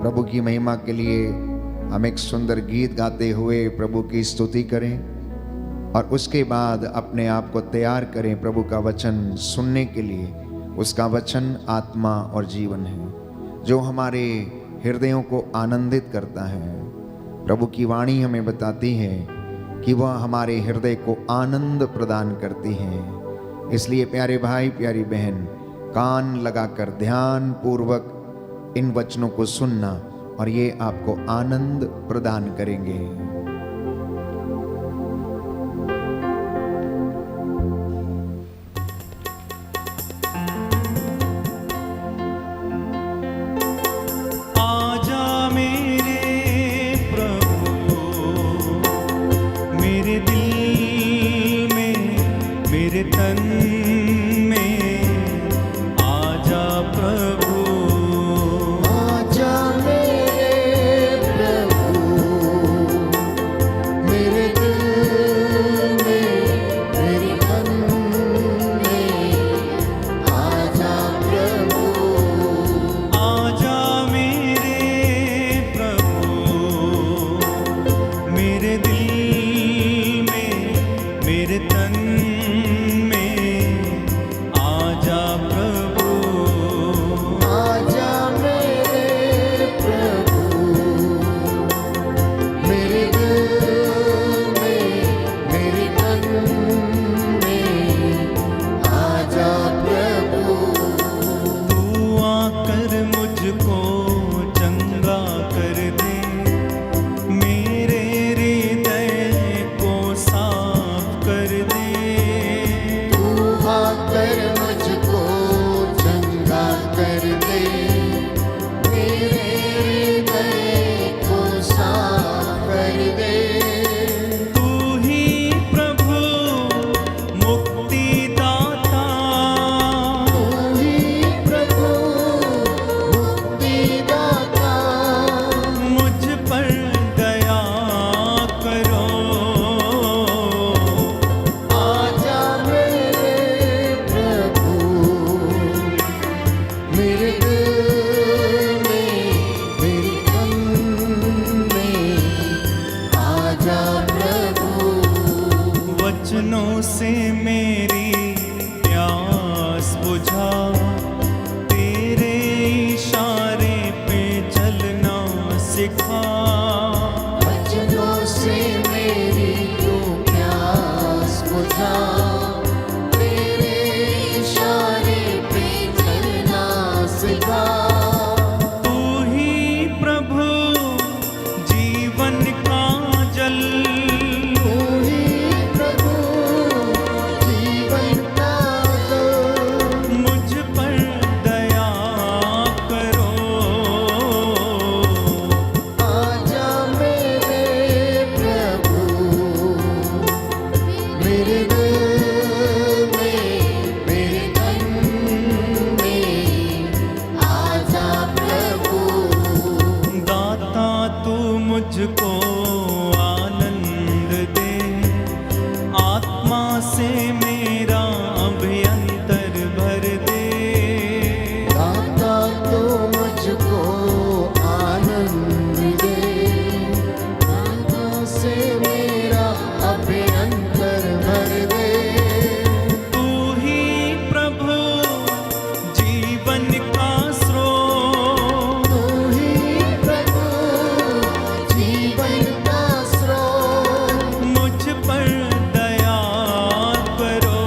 प्रभु की महिमा के लिए हम एक सुंदर गीत गाते हुए प्रभु की स्तुति करें और उसके बाद अपने आप को तैयार करें प्रभु का वचन सुनने के लिए। उसका वचन आत्मा और जीवन है जो हमारे हृदयों को आनंदित करता है। प्रभु की वाणी हमें बताती है कि वह हमारे हृदय को आनंद प्रदान करती है। इसलिए प्यारे भाई प्यारी बहन, कान लगाकर ध्यान पूर्वक इन वचनों को सुनना और ये आपको आनंद प्रदान करेंगे। आजा मेरे प्रभु, मेरे दिल में, मेरे तन में, आजा प्रभु। आजा मेरे प्रभु, मेरे दिल में, मेरे मन में, आजा प्रभु। आजा मेरे प्रभु, मेरे दिल में, मेरे तन में, आजा प्रभु। आजा मेरे प्रभु, मेरे दिल में, मेरे मन में, आजा प्रभु। तू आकर मुझको चंगा कर दे, मेरे हृदय को साफ कर दे। तू आकर मुझको चंगा कर दे, मेरे हृदय को साफ कर दे। तू ही प्रभु मुक्तिदाता, तू ही प्रभु मुक्तिदाता, मुझ पर दया करो। आजा मेरे प्रभु, मेरे दिल में, मेरे मन में, आजा प्रभु। वचनों से मेरी प्यास बुझा, तेरे इशारे पे चलना सिखा। था। तू ही प्रभु जीवन का जल, तू ही प्रभु जीवन का जल। मुझ पर दया करो। आजा मेरे प्रभु, मेरे दिल में, मेरे तन में, आजा प्रभु। दाता तू मुझको आनंद दे, आत्मा से मेरा अभ्यंतर भर दे। दाता तो मुझको आनंद दे, दाता से मेरा अभ्यंतर भर दे। तू ही प्रभु जीवन का स्रोत, तू ही प्रभु जीवन का स्रोत। मुझ पर दया करो।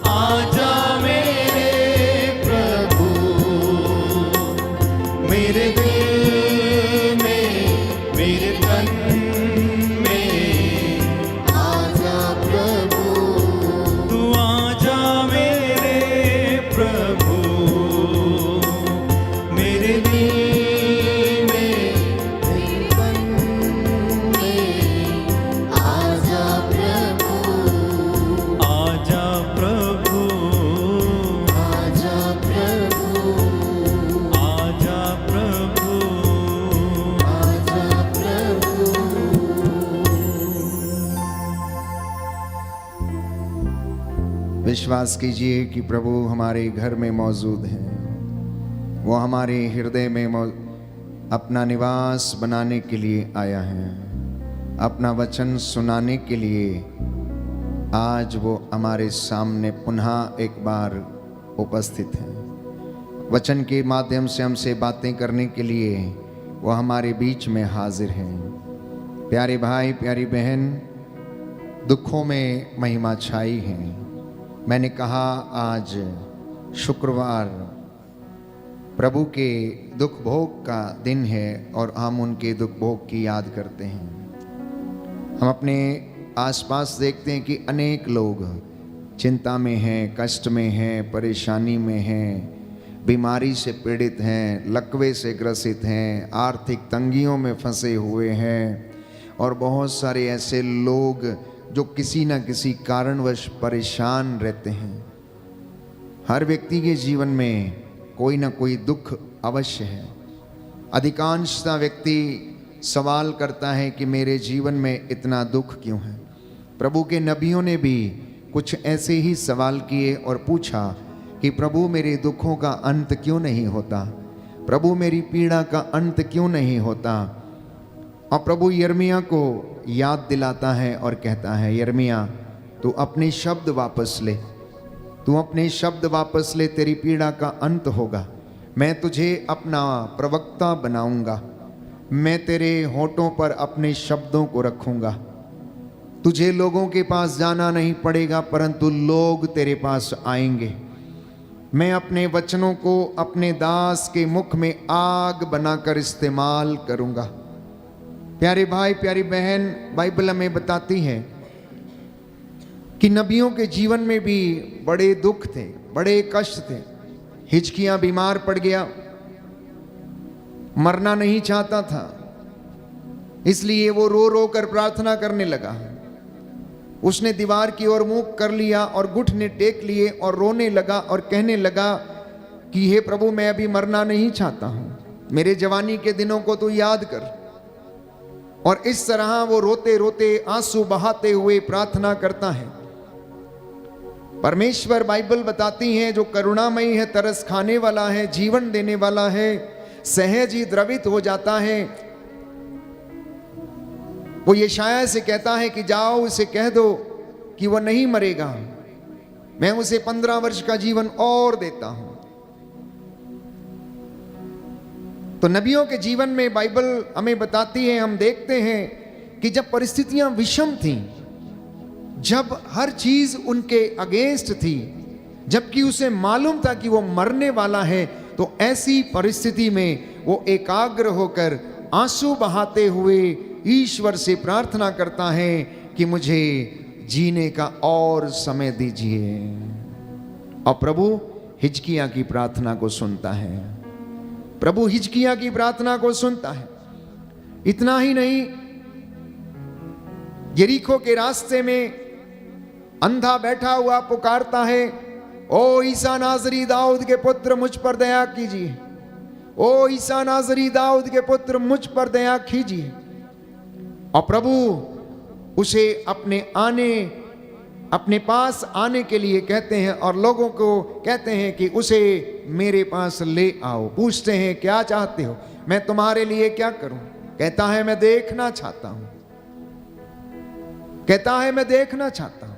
आजा मेरे प्रभु, मेरे दिल में, मेरे तन में, आजा प्रभु। तू आजा मेरे प्रभु, मेरे दिल में, मेरे तन में, आजा प्रभु। आजा प्रभु, आजा प्रभु, आजा प्रभु। आजा प्रभु। विश्वास कीजिए कि प्रभु हमारे घर में मौजूद हैं। वो हमारे हृदय में अपना निवास बनाने के लिए आया है, अपना वचन सुनाने के लिए आज वो हमारे सामने पुनः एक बार उपस्थित है। वचन के माध्यम से हमसे बातें करने के लिए वो हमारे बीच में हाजिर हैं। प्यारे भाई, प्यारी बहन, दुखों में महिमा छाई है। मैंने कहा आज शुक्रवार प्रभु के दुख भोग का दिन है और हम उनके दुख भोग की याद करते हैं। हम अपने आसपास देखते हैं कि अनेक लोग चिंता में हैं, कष्ट में हैं, परेशानी में हैं, बीमारी से पीड़ित हैं, लकवे से ग्रसित हैं, आर्थिक तंगियों में फंसे हुए हैं और बहुत सारे ऐसे लोग जो किसी न किसी कारणवश परेशान रहते हैं। हर व्यक्ति के जीवन में कोई ना कोई दुख अवश्य है। अधिकांशतः व्यक्ति सवाल करता है कि मेरे जीवन में इतना दुख क्यों है। प्रभु के नबियों ने भी कुछ ऐसे ही सवाल किए और पूछा कि प्रभु मेरे दुखों का अंत क्यों नहीं होता, प्रभु मेरी पीड़ा का अंत क्यों नहीं होता। और प्रभु यिर्मयाह को याद दिलाता है और कहता है, यिर्मयाह तू अपने शब्द वापस ले, तू अपने शब्द वापस ले, तेरी पीड़ा का अंत होगा। मैं तुझे अपना प्रवक्ता बनाऊंगा, मैं तेरे होठों पर अपने शब्दों को रखूंगा। तुझे लोगों के पास जाना नहीं पड़ेगा, परंतु लोग तेरे पास आएंगे। मैं अपने वचनों को अपने दास के मुख में आग बनाकर इस्तेमाल करूंगा। प्यारे भाई, प्यारी बहन, बाइबल हमें बताती है कि नबियों के जीवन में भी बड़े दुख थे, बड़े कष्ट थे। हिजकिय्याह बीमार पड़ गया, मरना नहीं चाहता था, इसलिए वो रो रो कर प्रार्थना करने लगा। उसने दीवार की ओर मुंह कर लिया और घुटने टेक लिए और रोने लगा और कहने लगा कि हे प्रभु, मैं अभी मरना नहीं चाहता हूं, मेरे जवानी के दिनों को तू याद कर। और इस तरह वो रोते रोते आंसू बहाते हुए प्रार्थना करता है। परमेश्वर, बाइबल बताती है, जो करुणामयी है, तरस खाने वाला है, जीवन देने वाला है, सहज ही द्रवित हो जाता है। वो यशायाह से कहता है कि जाओ उसे कह दो कि वो नहीं मरेगा, मैं उसे 15 वर्ष का जीवन और देता हूं। तो नबियों के जीवन में बाइबल हमें बताती है, हम देखते हैं कि जब परिस्थितियां विषम थीं, जब हर चीज उनके अगेंस्ट थी, जबकि उसे मालूम था कि वो मरने वाला है, तो ऐसी परिस्थिति में वो एकाग्र होकर आंसू बहाते हुए ईश्वर से प्रार्थना करता है कि मुझे जीने का और समय दीजिए। और प्रभु हिजकिय्याह की प्रार्थना को सुनता है। प्रभु हिजकिय्याह की प्रार्थना को सुनता है। इतना ही नहीं, यरीको के रास्ते में अंधा बैठा हुआ पुकारता है, ओ ईसा नाजरी दाऊद के पुत्र मुझ पर दया कीजिए, ओ ईसा नाजरी दाऊद के पुत्र मुझ पर दया कीजिए। और प्रभु उसे अपने पास आने के लिए कहते हैं और लोगों को कहते हैं कि उसे मेरे पास ले आओ। पूछते हैं क्या चाहते हो, मैं तुम्हारे लिए क्या करूं? कहता है मैं देखना चाहता हूं, कहता है मैं देखना चाहता हूं।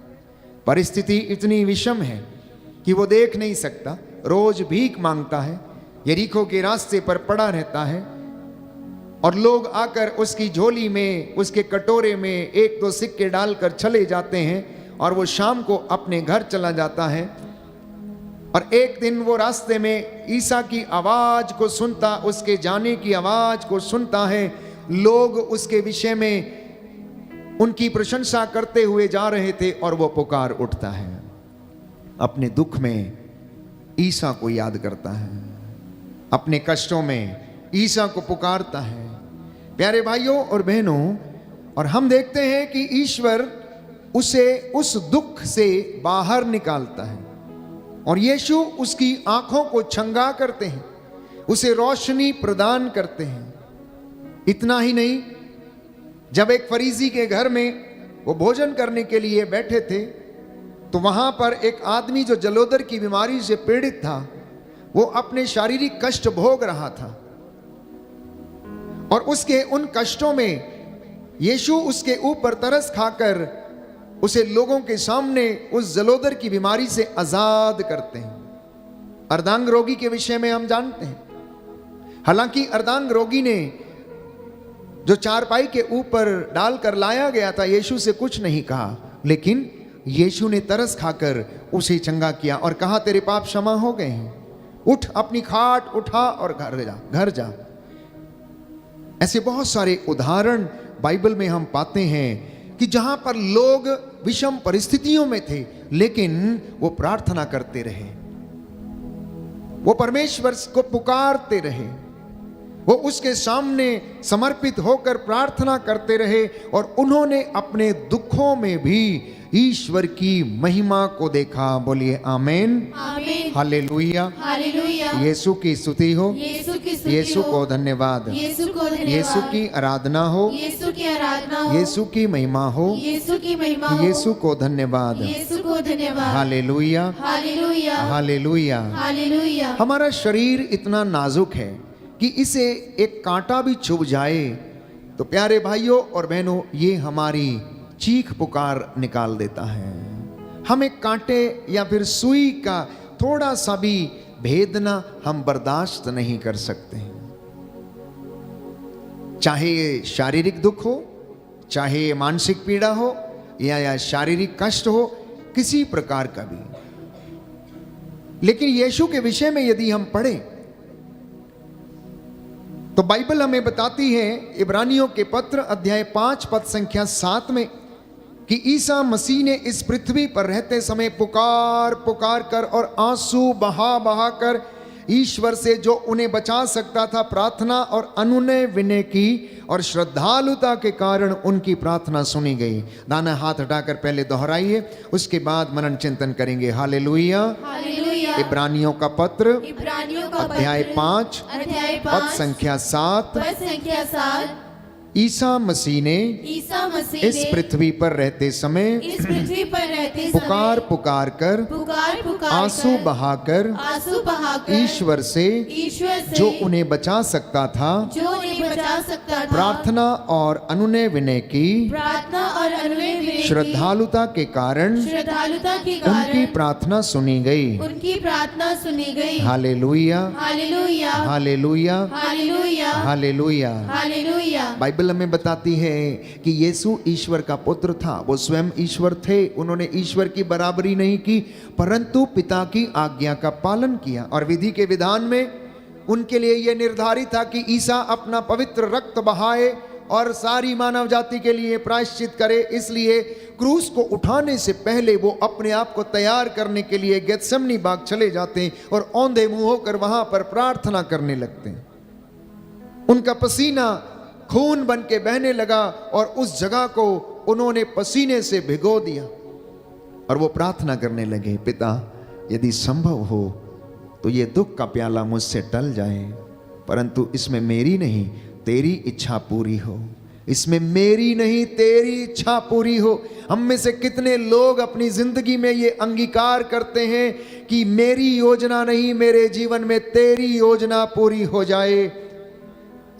परिस्थिति इतनी विषम है कि वो देख नहीं सकता। रोज भीख मांगता है, यरीको के रास्ते पर पड़ा रहता है और लोग आकर उसकी झोली में, उसके कटोरे में एक दो सिक्के डालकर चले जाते हैं और वो शाम को अपने घर चला जाता है। और एक दिन वो रास्ते में ईसा की आवाज को सुनता, उसके जाने की आवाज को सुनता है। लोग उसके विषय में उनकी प्रशंसा करते हुए जा रहे थे और वो पुकार उठता है। अपने दुख में ईसा को याद करता है, अपने कष्टों में ईसा को पुकारता है। प्यारे भाइयों और बहनों, और हम देखते हैं कि ईश्वर उसे उस दुख से बाहर निकालता है और यीशु उसकी आंखों को छंगा करते हैं, उसे रोशनी प्रदान करते हैं। इतना ही नहीं, जब एक फरीसी के घर में वो भोजन करने के लिए बैठे थे, तो वहां पर एक आदमी जो जलोदर की बीमारी से पीड़ित था, वो अपने शारीरिक कष्ट भोग रहा था और उसके उन कष्टों में यीशु उसके ऊपर तरस खाकर उसे लोगों के सामने उस जलोदर की बीमारी से आजाद करते हैं। अर्धांग रोगी के विषय में हम जानते हैं। हालांकि अर्धांग रोगी ने जो चारपाई के ऊपर डालकर लाया गया था, यीशु से कुछ नहीं कहा, लेकिन यीशु ने तरस खाकर उसे चंगा किया और कहा तेरे पाप क्षमा हो गए हैं, उठ, अपनी खाट उठा और घर जा। ऐसे बहुत सारे उदाहरण बाइबल में हम पाते हैं कि जहां पर लोग विषम परिस्थितियों में थे, लेकिन वो प्रार्थना करते रहे, वो परमेश्वर को पुकारते रहे, वो उसके सामने समर्पित होकर प्रार्थना करते रहे और उन्होंने अपने दुखों में भी ईश्वर की महिमा को देखा। बोलिए आमीन, आमीन, हालेलुया, हालेलुया। यीशु की स्तुति हो, यीशु की स्तुति यीशु हो, को धन्यवाद, यीशु को धन्यवाद, यीशु की आराधना हो, यीशु की आराधना हो, यीशु की महिमा हो, यीशु की महिमा हो, यीशु को धन्यवाद, यीशु को धन्यवाद, हालेलुया, हालेलुया, हालेलुया। हालेलुया। हमारा शरीर इतना नाजुक है कि इसे एक कांटा भी चुभ जाए तो प्यारे भाइयों और बहनों, ये हमारी चीख पुकार निकाल देता है। हम एक कांटे या फिर सुई का थोड़ा सा भी भेदना हम बर्दाश्त नहीं कर सकते हैं। चाहे ये शारीरिक दुख हो, चाहे ये मानसिक पीड़ा हो या शारीरिक कष्ट हो, किसी प्रकार का भी। लेकिन यीशु के विषय में यदि हम पढ़ें तो बाइबल हमें बताती है इब्रानियों के पत्र अध्याय 5 पद संख्या 7 में कि ईसा मसीह ने इस पृथ्वी पर रहते समय पुकार कर और आंसू बहा कर ईश्वर से जो उन्हें बचा सकता था प्रार्थना और अनुनय विनय की और श्रद्धालुता के कारण उनकी प्रार्थना सुनी गई। दाना हाथ हटाकर पहले दोहराइए, उसके बाद मनन चिंतन करेंगे। हालेलुया, हालेलुया। इब्रानियों का पत्र अध्याय 5 पद संख्या 7 ईसा मसीह ने इस पृथ्वी पर रहते समय पुकार कर आंसू बहाकर ईश्वर से जो उन्हें बचा सकता था प्रार्थना और अनुनय विनय की श्रद्धालुता के कारण उनकी प्रार्थना सुनी गई। हालेलुया, हालेलुया, हालेलुया। बाइबल बाइबल हमें बताती है कि यीशु ईश्वर का पुत्र था, वो स्वयं ईश्वर थे, उन्होंने ईश्वर की बराबरी नहीं की, परंतु पिता की आज्ञा का पालन किया। और विधि के विधान में उनके लिए यह निर्धारित था कि ईसा अपना पवित्र रक्त बहाए और सारी मानव जाति के लिए प्रायश्चित करे। इसलिए क्रूस को उठाने से पहले वो अपने आप को तैयार करने के लिए गेत्सेमनी बाग चले जाते हैं और औंधे मुंह होकर वहां पर प्रार्थना करने लगते हैं। उनका पसीना खून बन के बहने लगा और उस जगह को उन्होंने पसीने से भिगो दिया और वो प्रार्थना करने लगे, पिता यदि संभव हो तो ये दुख का प्याला मुझसे टल जाए, परंतु इसमें मेरी नहीं तेरी इच्छा पूरी हो। इसमें मेरी नहीं तेरी इच्छा पूरी हो। हम में से कितने लोग अपनी जिंदगी में ये अंगीकार करते हैं कि मेरी योजना नहीं, मेरे जीवन में तेरी योजना पूरी हो जाए।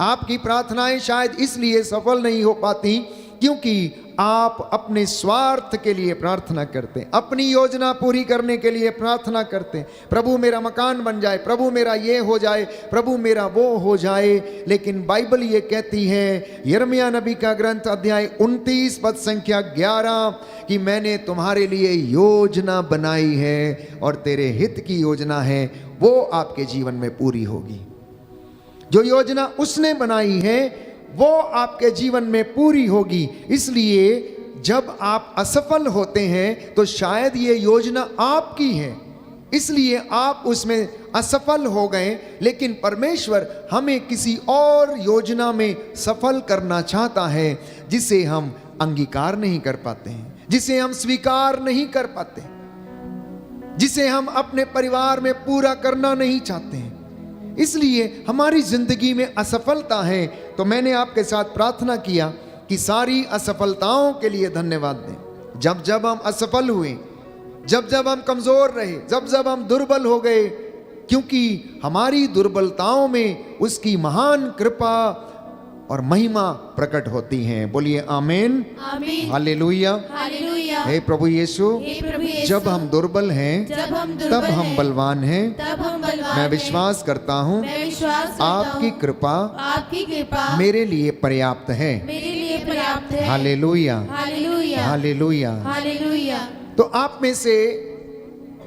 आपकी प्रार्थनाएं शायद इसलिए सफल नहीं हो पाती क्योंकि आप अपने स्वार्थ के लिए प्रार्थना करते हैं, अपनी योजना पूरी करने के लिए प्रार्थना करते हैं। प्रभु मेरा मकान बन जाए, प्रभु मेरा ये हो जाए, प्रभु मेरा वो हो जाए। लेकिन बाइबल ये कहती है, यिर्मयाह नबी का ग्रंथ अध्याय 29 पद संख्या 11 कि मैंने तुम्हारे लिए योजना बनाई है और तेरे हित की योजना है, वो आपके जीवन में पूरी होगी। जो योजना उसने बनाई है वो आपके जीवन में पूरी होगी। इसलिए जब आप असफल होते हैं तो शायद ये योजना आपकी है, इसलिए आप उसमें असफल हो गए, लेकिन परमेश्वर हमें किसी और योजना में सफल करना चाहता है जिसे हम अंगीकार नहीं कर पाते हैं, जिसे हम स्वीकार नहीं कर पाते, जिसे हम अपने परिवार में पूरा करना नहीं चाहते हैं। इसलिए हमारी जिंदगी में असफलता है। तो मैंने आपके साथ प्रार्थना किया कि सारी असफलताओं के लिए धन्यवाद दें। जब जब हम असफल हुए, जब जब हम कमजोर रहे, जब जब हम दुर्बल हो गए, क्योंकि हमारी दुर्बलताओं में उसकी महान कृपा और महिमा प्रकट होती हैं। बोलिए आमीन, आमीन, हालेलुया, हालेलुया। हे प्रभु यीशु, हे प्रभु यीशु, जब हम दुर्बल हैं जब हम तब दुर्बल हम हैं, बलवान हैं। तब हम बलवान मैं हैं। विश्वास करता हूँ मैं विश्वास करता आपकी हूँ, कृपा आपकी कृपा मेरे लिए पर्याप्त है। मेरे लिए पर्याप्त है। हालेलुया, हालेलुया, हालेलुया। हालेलुया। तो आप में से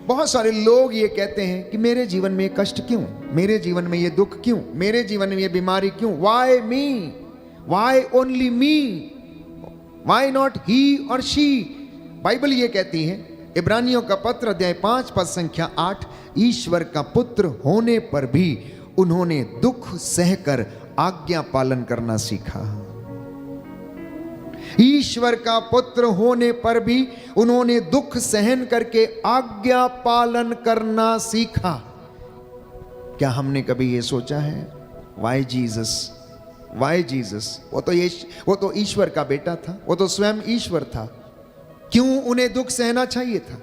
बहुत सारे लोग ये कहते हैं कि मेरे जीवन में ये कष्ट क्यों, मेरे जीवन में ये दुख क्यों, मेरे जीवन में ये बीमारी क्यों, why me, why only me, why not he और शी। बाइबल ये कहती है, इब्रानियों का पत्र अध्याय 5 पद संख्या 8, ईश्वर का पुत्र होने पर भी उन्होंने दुख सहकर आज्ञा पालन करना सीखा। ईश्वर का पुत्र होने पर भी उन्होंने दुख सहन करके आज्ञा पालन करना सीखा। क्या हमने कभी ये सोचा है, वाई जीसस, वाई जीसस? वो तो ईश्वर का बेटा था, वो तो स्वयं ईश्वर था, क्यों उन्हें दुख सहना चाहिए था?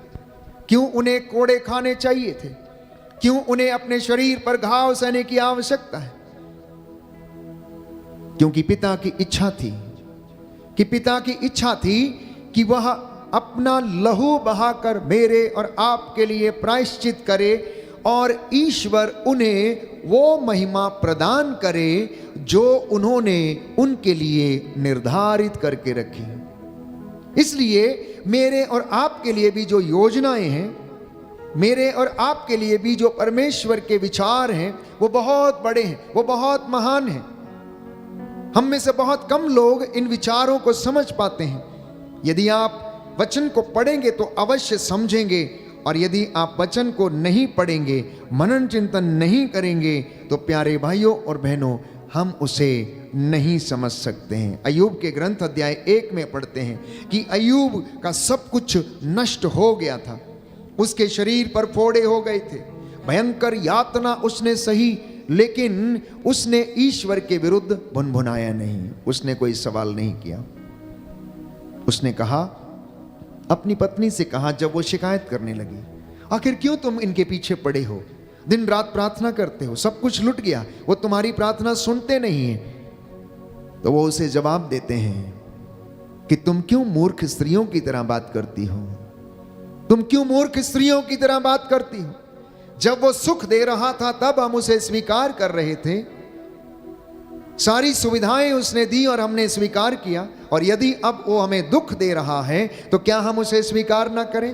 क्यों उन्हें कोड़े खाने चाहिए थे? क्यों उन्हें अपने शरीर पर घाव सहने की आवश्यकता है? क्योंकि पिता की इच्छा थी, कि पिता की इच्छा थी कि वह अपना लहू बहाकर मेरे और आपके लिए प्रायश्चित करे और ईश्वर उन्हें वो महिमा प्रदान करे जो उन्होंने उनके लिए निर्धारित करके रखी। इसलिए मेरे और आपके लिए भी जो योजनाएं हैं, मेरे और आपके लिए भी जो परमेश्वर के विचार हैं, वो बहुत बड़े हैं, वो बहुत महान हैं। हम में से बहुत कम लोग इन विचारों को समझ पाते हैं। यदि आप वचन को पढ़ेंगे तो अवश्य समझेंगे, और यदि आप वचन को नहीं पढ़ेंगे, मनन चिंतन नहीं करेंगे, तो प्यारे भाइयों और बहनों, हम उसे नहीं समझ सकते हैं। अय्यूब के ग्रंथ अध्याय 1 में पढ़ते हैं कि अय्यूब का सब कुछ नष्ट हो गया था, उसके शरीर पर फोड़े हो गए थे, भयंकर यातना उसने सही, लेकिन उसने ईश्वर के विरुद्ध भुनभुनाया नहीं, उसने कोई सवाल नहीं किया। उसने कहा, अपनी पत्नी से कहा जब वो शिकायत करने लगी, आखिर क्यों तुम इनके पीछे पड़े हो, दिन रात प्रार्थना करते हो, सब कुछ लुट गया, वो तुम्हारी प्रार्थना सुनते नहीं है। तो वो उसे जवाब देते हैं कि तुम क्यों मूर्ख स्त्रियों की तरह बात करती हो, तुम क्यों मूर्ख स्त्रियों की तरह बात करती हो। जब वो सुख दे रहा था तब हम उसे स्वीकार कर रहे थे, सारी सुविधाएं उसने दी और हमने स्वीकार किया, और यदि अब वो हमें दुख दे रहा है तो क्या हम उसे स्वीकार ना करें?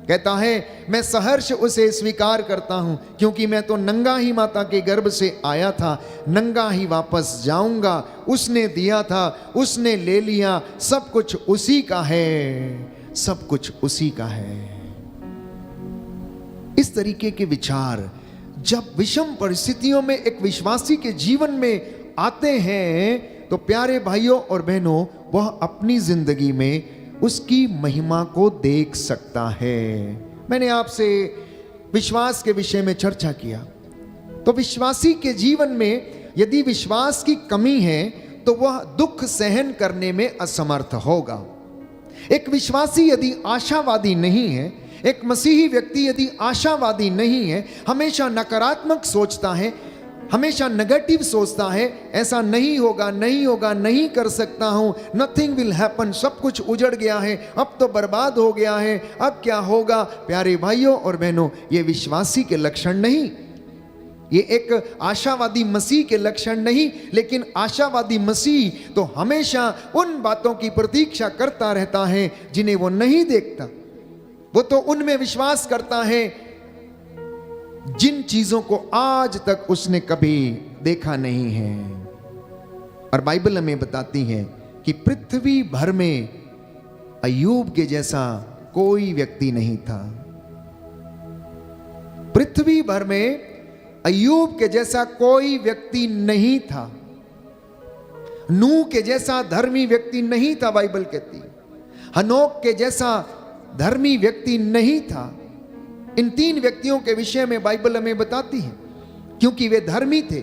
कहता है मैं सहर्ष उसे स्वीकार करता हूं, क्योंकि मैं तो नंगा ही माता के गर्भ से आया था, नंगा ही वापस जाऊंगा। उसने दिया था, उसने ले लिया, सब कुछ उसी का है, सब कुछ उसी का है। इस तरीके के विचार जब विषम परिस्थितियों में एक विश्वासी के जीवन में आते हैं तो प्यारे भाइयों और बहनों, वह अपनी जिंदगी में उसकी महिमा को देख सकता है। मैंने आपसे विश्वास के विषय में चर्चा किया, तो विश्वासी के जीवन में यदि विश्वास की कमी है तो वह दुख सहन करने में असमर्थ होगा। एक विश्वासी यदि आशावादी नहीं है, एक मसीही व्यक्ति यदि आशावादी नहीं है, हमेशा नकारात्मक सोचता है, हमेशा नेगेटिव सोचता है, ऐसा नहीं होगा, नहीं होगा, नहीं कर सकता हूं, नथिंग विल हैपन, सब कुछ उजड़ गया है, अब तो बर्बाद हो गया है, अब क्या होगा। प्यारे भाइयों और बहनों, ये विश्वासी के लक्षण नहीं, ये एक आशावादी मसीह के लक्षण नहीं। लेकिन आशावादी मसीह तो हमेशा उन बातों की प्रतीक्षा करता रहता है जिन्हें वो नहीं देखता। वो तो उनमें विश्वास करता है जिन चीजों को आज तक उसने कभी देखा नहीं है। और बाइबल हमें बताती है कि पृथ्वी भर में अय्यूब के जैसा कोई व्यक्ति नहीं था। पृथ्वी भर में अय्यूब के जैसा कोई व्यक्ति नहीं था। नूह के जैसा धर्मी व्यक्ति नहीं था, बाइबल कहती। हनोक के जैसा धर्मी व्यक्ति नहीं था। इन तीन व्यक्तियों के विषय में बाइबल हमें बताती है, क्योंकि वे धर्मी थे,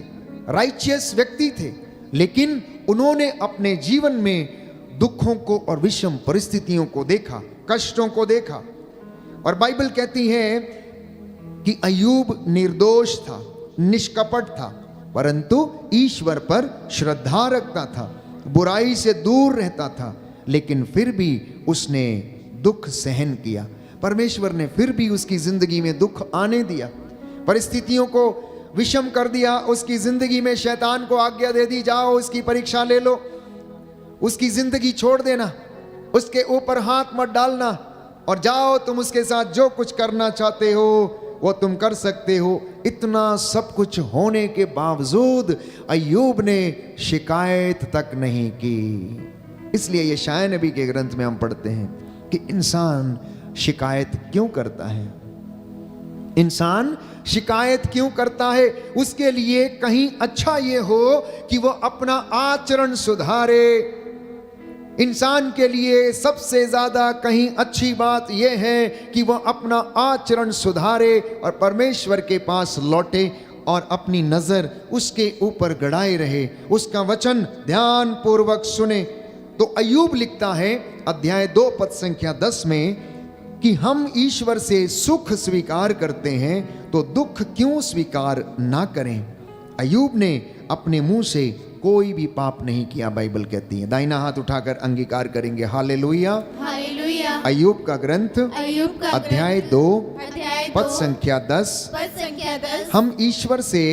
राइचियस व्यक्ति थे, लेकिन उन्होंने अपने जीवन में दुखों को और विषम परिस्थितियों को देखा, कष्टों को देखा। और बाइबल कहती है कि अय्यूब निर्दोष था, निष्कपट था, परंतु ईश्वर पर श्रद्धा रखता था, बुराई से दूर रहता था, लेकिन फिर भी उसने दुख सहन किया। परमेश्वर ने फिर भी उसकी जिंदगी में दुख आने दिया, परिस्थितियों को विषम कर दिया। उसकी जिंदगी में शैतान को आज्ञा दे दी, जाओ इसकी परीक्षा ले लो, उसकी जिंदगी छोड़ देना, उसके ऊपर हाथ मत डालना, और जाओ तुम उसके साथ जो कुछ करना चाहते हो वो तुम कर सकते हो। इतना सब कुछ होने के बावजूद अय्यूब ने शिकायत तक नहीं की। इसलिए यशायाह नबी के ग्रंथ में हम पढ़ते हैं कि इंसान शिकायत क्यों करता है, इंसान शिकायत क्यों करता है। उसके लिए कहीं अच्छा ये हो कि वो अपना आचरण सुधारे। इंसान के लिए सबसे ज्यादा कहीं अच्छी बात यह है कि वह अपना आचरण सुधारे और परमेश्वर के पास लौटे और अपनी नजर उसके ऊपर गड़ाए रहे, उसका वचन ध्यान पूर्वक सुने। तो अय्यूब लिखता है अध्याय 2 पद संख्या 10 में कि हम ईश्वर से सुख स्वीकार करते हैं तो दुख क्यों स्वीकार ना करें। अय्यूब ने अपने मुंह से कोई भी पाप नहीं किया, बाइबल कहती है। दाहिना हाथ उठाकर अंगीकार करेंगे, हालेलुया। हालेलुया। अय्यूब का ग्रंथ अय्यूब का अध्याय 2 पद संख्या 10। हम ईश्वर से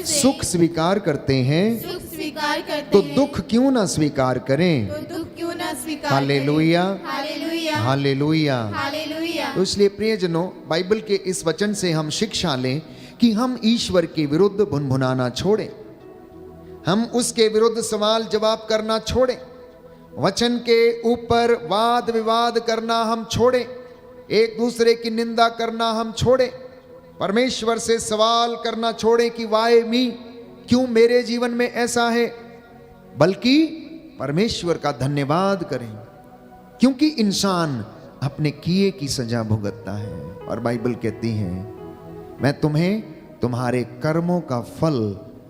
सुख स्वीकार करते हैं सुख स्वीकार करते तो हैं, दुख क्यों ना स्वीकार करें। तो दुख क्यों ना स्वीकार हालेलुया, करें। हालेलुया, हालेलुया। हालेलुया। तो इसलिए प्रियजनों, बाइबल के इस वचन से हम शिक्षा लें कि हम ईश्वर के विरुद्ध भुनभुनाना छोड़ें, हम उसके विरुद्ध सवाल जवाब करना छोड़ें, वचन के ऊपर वाद विवाद करना हम छोड़ें, एक दूसरे की निंदा करना हम छोड़ें, परमेश्वर से सवाल करना छोड़ें कि वाई मी, क्यों मेरे जीवन में ऐसा है, बल्कि परमेश्वर का धन्यवाद करें, क्योंकि इंसान अपने किए की सजा भुगतता है। और बाइबल कहती है मैं तुम्हें तुम्हारे कर्मों का फल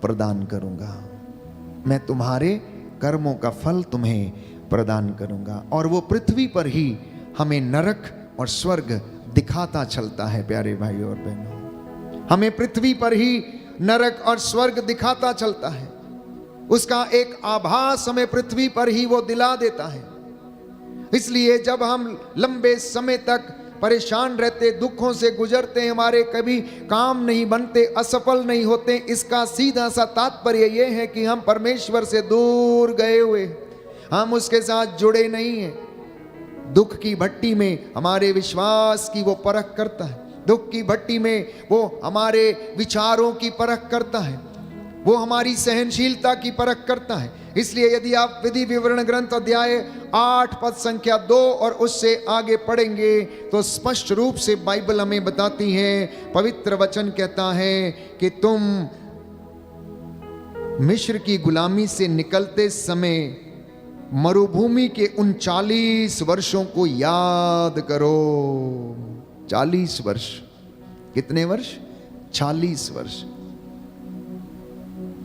प्रदान करूंगा, मैं तुम्हारे कर्मों का फल तुम्हें प्रदान करूंगा। और वो पृथ्वी पर ही हमें नरक और स्वर्ग दिखाता चलता है। प्यारे भाइयों और बहनों, हमें पृथ्वी पर ही नरक और स्वर्ग दिखाता चलता है, उसका एक आभास हमें पृथ्वी पर ही वो दिला देता है। इसलिए जब हम लंबे समय तक परेशान रहते, दुखों से गुजरते हैं, हमारे कभी काम नहीं बनते, असफल नहीं होते, इसका सीधा सा तात्पर्य यह है कि हम परमेश्वर से दूर गए हुए, हम उसके साथ जुड़े नहीं हैं। दुख की भट्टी में हमारे विश्वास की वो परख करता है, दुख की भट्टी में वो हमारे विचारों की परख करता है, वो हमारी सहनशीलता की परख करता है। इसलिए यदि आप विधि विवरण ग्रंथ अध्याय 8 पद संख्या 2 और उससे आगे पढ़ेंगे तो स्पष्ट रूप से बाइबल हमें बताती है, पवित्र वचन कहता है कि तुम मिस्र की गुलामी से निकलते समय मरुभूमि के उन 40 वर्षों को याद करो। 40 वर्ष, कितने वर्ष? 40 वर्ष।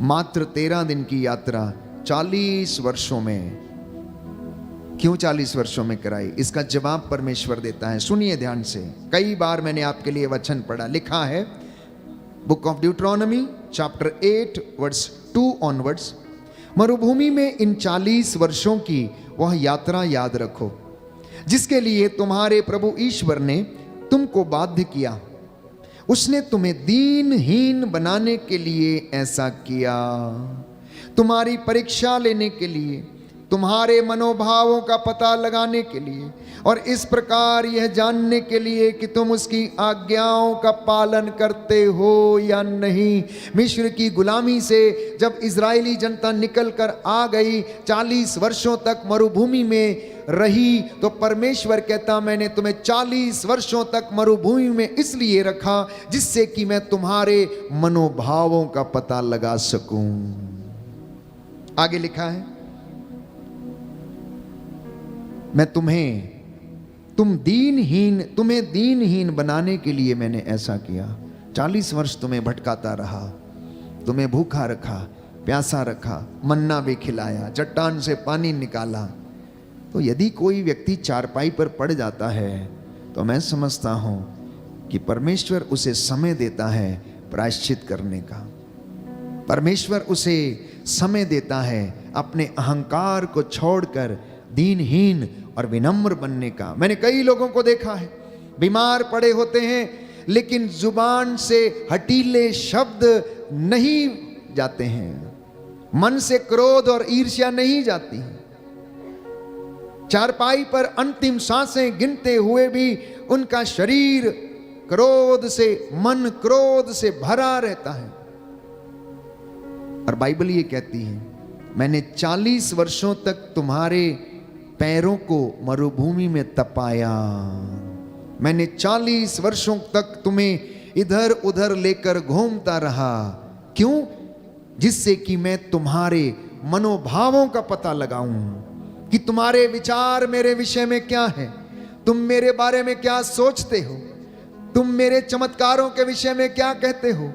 मात्र 13 दिन की यात्रा 40 वर्षों में, क्यों 40 वर्षों में कराई? इसका जवाब परमेश्वर देता है। सुनिए ध्यान से, कई बार मैंने आपके लिए वचन पढ़ा, लिखा है book of Deuteronomy chapter 8 verse 2 onwards, मरुभूमि में इन 40 वर्षों की वह यात्रा याद रखो जिसके लिए तुम्हारे प्रभु ईश्वर ने तुमको बाध्य किया। उसने तुम्हें दीनहीन बनाने के लिए ऐसा किया, तुम्हारी परीक्षा लेने के लिए, तुम्हारे मनोभावों का पता लगाने के लिए, और इस प्रकार यह जानने के लिए कि तुम उसकी आज्ञाओं का पालन करते हो या नहीं। मिस्र की गुलामी से जब इजरायली जनता निकल कर आ गई, 40 वर्षों तक मरुभूमि में रही, तो परमेश्वर कहता मैंने तुम्हें 40 वर्षों तक मरुभूमि में इसलिए रखा जिससे कि मैं तुम्हारे मनोभावों का पता लगा सकूं। आगे लिखा है, मैं तुम्हें दीनहीन बनाने के लिए मैंने ऐसा किया। 40 वर्ष तुम्हें भटकाता रहा, तुम्हें भूखा रखा, प्यासा रखा, मन्ना भी खिलाया, चट्टान से पानी निकाला। तो यदि कोई व्यक्ति चारपाई पर पड़ जाता है तो मैं समझता हूं कि परमेश्वर उसे समय देता है प्रायश्चित करने का। परमेश्वर उसे समय देता है अपने अहंकार को छोड़कर दीनहीन और विनम्र बनने का। मैंने कई लोगों को देखा है, बीमार पड़े होते हैं लेकिन जुबान से हटीले शब्द नहीं जाते हैं, मन से क्रोध और ईर्ष्या नहीं जाती। चारपाई पर अंतिम सांसें गिनते हुए भी उनका शरीर क्रोध से, मन क्रोध से भरा रहता है। और बाइबल ये कहती है, मैंने 40 वर्षों तक तुम्हारे पैरों को मरुभूमि में तपाया, मैंने 40 वर्षों तक तुम्हें इधर उधर लेकर घूमता रहा। क्यों? जिससे कि मैं तुम्हारे मनोभावों का पता लगाऊं कि तुम्हारे विचार मेरे विषय में क्या है, तुम मेरे बारे में क्या सोचते हो, तुम मेरे चमत्कारों के विषय में क्या कहते हो,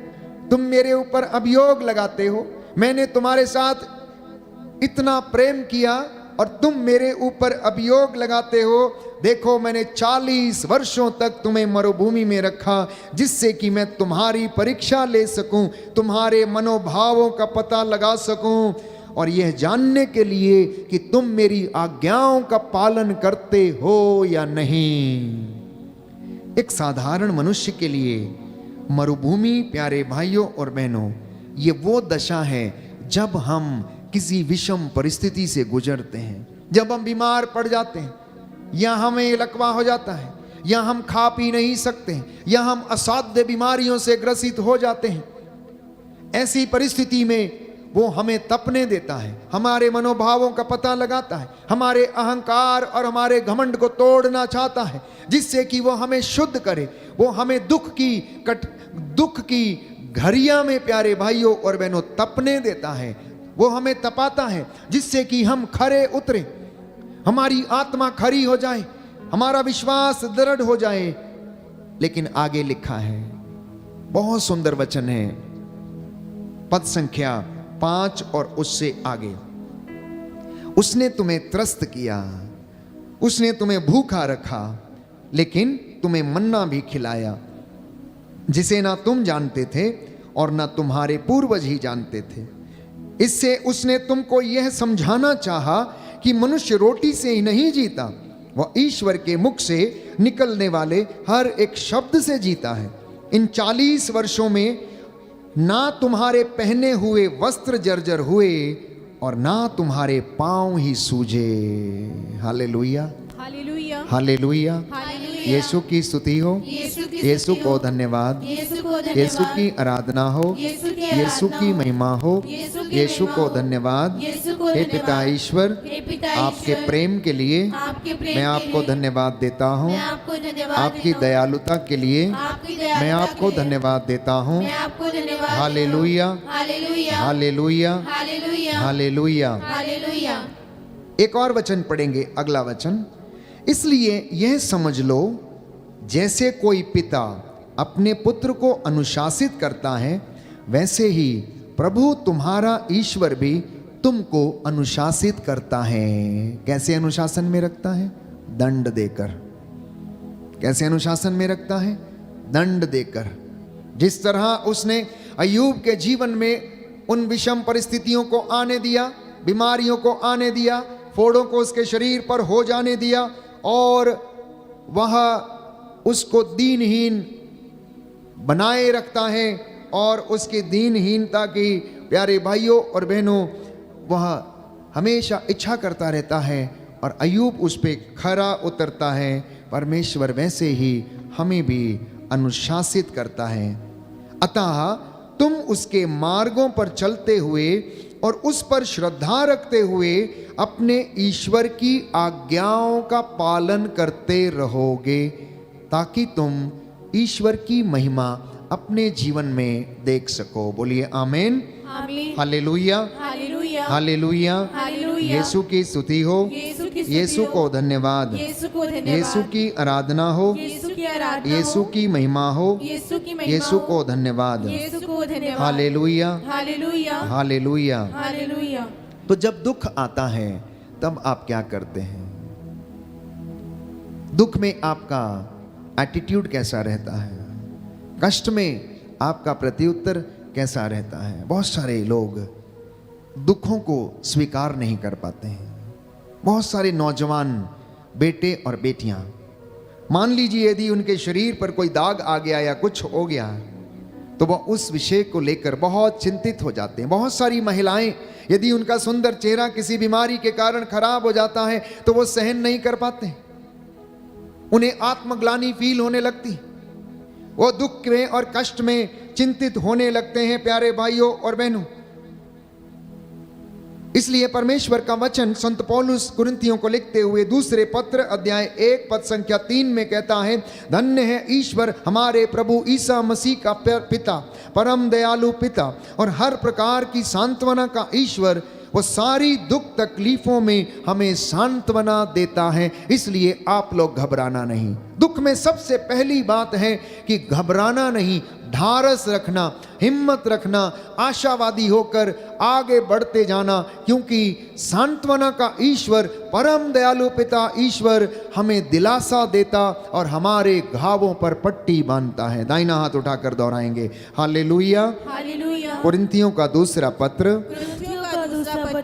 तुम मेरे ऊपर अभियोग लगाते हो। मैंने तुम्हारे साथ इतना प्रेम किया और तुम मेरे ऊपर अभियोग लगाते हो। देखो, मैंने 40 वर्षों तक तुम्हें मरुभूमि में रखा जिससे कि मैं तुम्हारी परीक्षा ले सकूं, तुम्हारे मनोभावों का पता लगा सकूं, और यह जानने के लिए कि तुम मेरी आज्ञाओं का पालन करते हो या नहीं। एक साधारण मनुष्य के लिए मरुभूमि, प्यारे भाइयों और बहनों, ये वो दशा है जब हम किसी विषम परिस्थिति से गुजरते हैं, जब हम बीमार पड़ जाते हैं, या हमें लकवा हो जाता है, या हम खा पी नहीं सकते, या हम असाध्य बीमारियों से ग्रसित हो जाते हैं। ऐसी परिस्थिति में वो हमें तपने देता है, हमारे मनोभावों का पता लगाता है, हमारे अहंकार और हमारे घमंड को तोड़ना चाहता है, जिससे कि वो हमें शुद्ध करे। वो हमें दुख की घड़िया में, प्यारे भाइयों और बहनों, तपने देता है। वो हमें तपाता है जिससे कि हम खरे उतरे, हमारी आत्मा खरी हो जाए, हमारा विश्वास दृढ़ हो जाए। लेकिन आगे लिखा है, बहुत सुंदर वचन है, पद संख्या 5 और उससे आगे, उसने तुम्हें त्रस्त किया, उसने तुम्हें भूखा रखा, लेकिन तुम्हें मन्ना भी खिलाया, जिसे ना तुम जानते थे और ना तुम्हारे पूर्वज ही जानते थे। इससे उसने तुमको यह समझाना चाहा कि मनुष्य रोटी से ही नहीं जीता, वह ईश्वर के मुख से निकलने वाले हर एक शब्द से जीता है। इन 40 वर्षों में ना तुम्हारे पहने हुए वस्त्र जर्जर हुए और ना तुम्हारे पांव ही सूजे। हालेलुया, हालेलुया, हालेलुया। हालेलुया। यीशु की स्तुति हो, यीशु को धन्यवाद, यीशु की आराधना हो, यीशु की महिमा हो, यीशु को धन्यवाद। हे पिता ईश्वर, आपके प्रेम के लिए मैं आपको धन्यवाद देता हूँ। आपकी दयालुता के लिए मैं आपको धन्यवाद देता हूँ। हालेलुया, हालेलुया, हालेलुया। एक और वचन पढ़ेंगे, अगला वचन। इसलिए यह समझ लो, जैसे कोई पिता अपने पुत्र को अनुशासित करता है, वैसे ही प्रभु तुम्हारा ईश्वर भी तुमको अनुशासित करता है। कैसे अनुशासन में रखता है? दंड देकर। कैसे अनुशासन में रखता है? दंड देकर। जिस तरह उसने अय्यूब के जीवन में उन विषम परिस्थितियों को आने दिया, बीमारियों को आने दिया, फोड़ों को उसके शरीर पर हो जाने दिया और वह उसको दीनहीन बनाए रखता है, और उसकी दीनहीनता की प्यारे भाइयों और बहनों वह हमेशा इच्छा करता रहता है और अय्यूब उस पे खरा उतरता है। परमेश्वर वैसे ही हमें भी अनुशासित करता है। अतः तुम उसके मार्गों पर चलते हुए और उस पर श्रद्धा रखते हुए अपने ईश्वर की आज्ञाओं का पालन करते रहोगे, ताकि तुम ईश्वर की महिमा अपने जीवन में देख सको। बोलिए आमीन, हालेलुया, हालेलुया, हालेलुया। हालेलुया। यीशु की स्तुति हो, यीशु को धन्यवाद, यीशु की आराधना हो, यीशु की महिमा हो, यीशु को धन्यवाद। हालेलुया, हालेलुया, हालेलुया। हालेलुया। तो जब दुख आता है तब आप क्या करते हैं? दुख में आपका एटीट्यूड कैसा रहता है? कष्ट में आपका प्रत्युत्तर कैसा रहता है? बहुत सारे लोग दुखों को स्वीकार नहीं कर पाते हैं। बहुत सारे नौजवान बेटे और बेटियां, मान लीजिए यदि उनके शरीर पर कोई दाग आ गया या कुछ हो गया तो वह उस विषय को लेकर बहुत चिंतित हो जाते हैं। बहुत सारी महिलाएं, यदि उनका सुंदर चेहरा किसी बीमारी के कारण खराब हो जाता है तो वो सहन नहीं कर पाते, उन्हें आत्मग्लानि फील होने लगती, वो दुख में और कष्ट में चिंतित होने लगते हैं प्यारे भाइयों और बहनों। इसलिए परमेश्वर का वचन संत पौलुस कुरिन्थियों को लिखते हुए दूसरे पत्र अध्याय 1 पद संख्या 3 में कहता है, धन्य है ईश्वर हमारे प्रभु ईसा मसीह का पिता, परम दयालु पिता और हर प्रकार की सांत्वना का ईश्वर। वो सारी दुख तकलीफों में हमें सांत्वना देता है, इसलिए आप लोग घबराना नहीं। दुख में सबसे पहली बात है कि घबराना नहीं, ढारस रखना, हिम्मत रखना, आशावादी होकर आगे बढ़ते जाना, क्योंकि सांत्वना का ईश्वर परम दयालु पिता ईश्वर हमें दिलासा देता और हमारे घावों पर पट्टी बांधता है। दाहिना हाथ उठाकर दोहराएंगे, हालेलुया। हालेलुया। कुरिन्थियों का दूसरा पत्र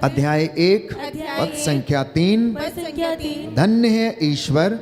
अध्याय 1 पद संख्या 3, धन्य है ईश्वर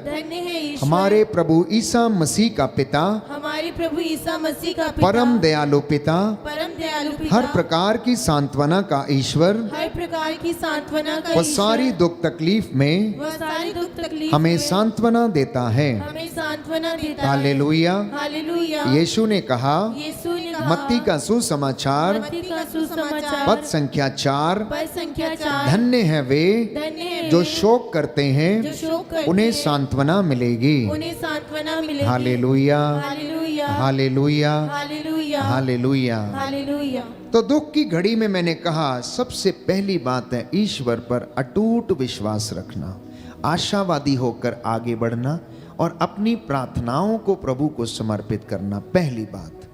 हमारे प्रभु ईसा मसीह का पिता, हमारे प्रभु ईसा मसीह का पिता, परम दयालु पिता, परम दयालु पिता, हर प्रकार की सांत्वना का ईश्वर, हर प्रकार की सांत्वना का वह सारी दुख तकलीफ में वह सारी दुख तकलीफ हमें में सांत्वना देता है। हमें सांत्वना देता है। हालेलुया। हालेलुया। यीशु ने कहा, यीशु ने कहा, मत्ती का सुसमाचार मत्ती का सुसमाचार पद संख्या 4, पद संख्या 4, धन्य है वे धन्य है जो शोक करते हैं, जो शोक करते उन्हें हैं, सांत्वना मिलेगी। उन्हें सांत्वना मिलेगी। हालेलुया, हालेलुया, हालेलुया, हालेलुया, हालेलुया। हालेलुया। तो दुख की घड़ी में मैंने कहा सबसे पहली बात है ईश्वर पर अटूट विश्वास रखना, आशावादी होकर आगे बढ़ना और अपनी प्रार्थनाओं को प्रभु को समर्पित करना, पहली बात।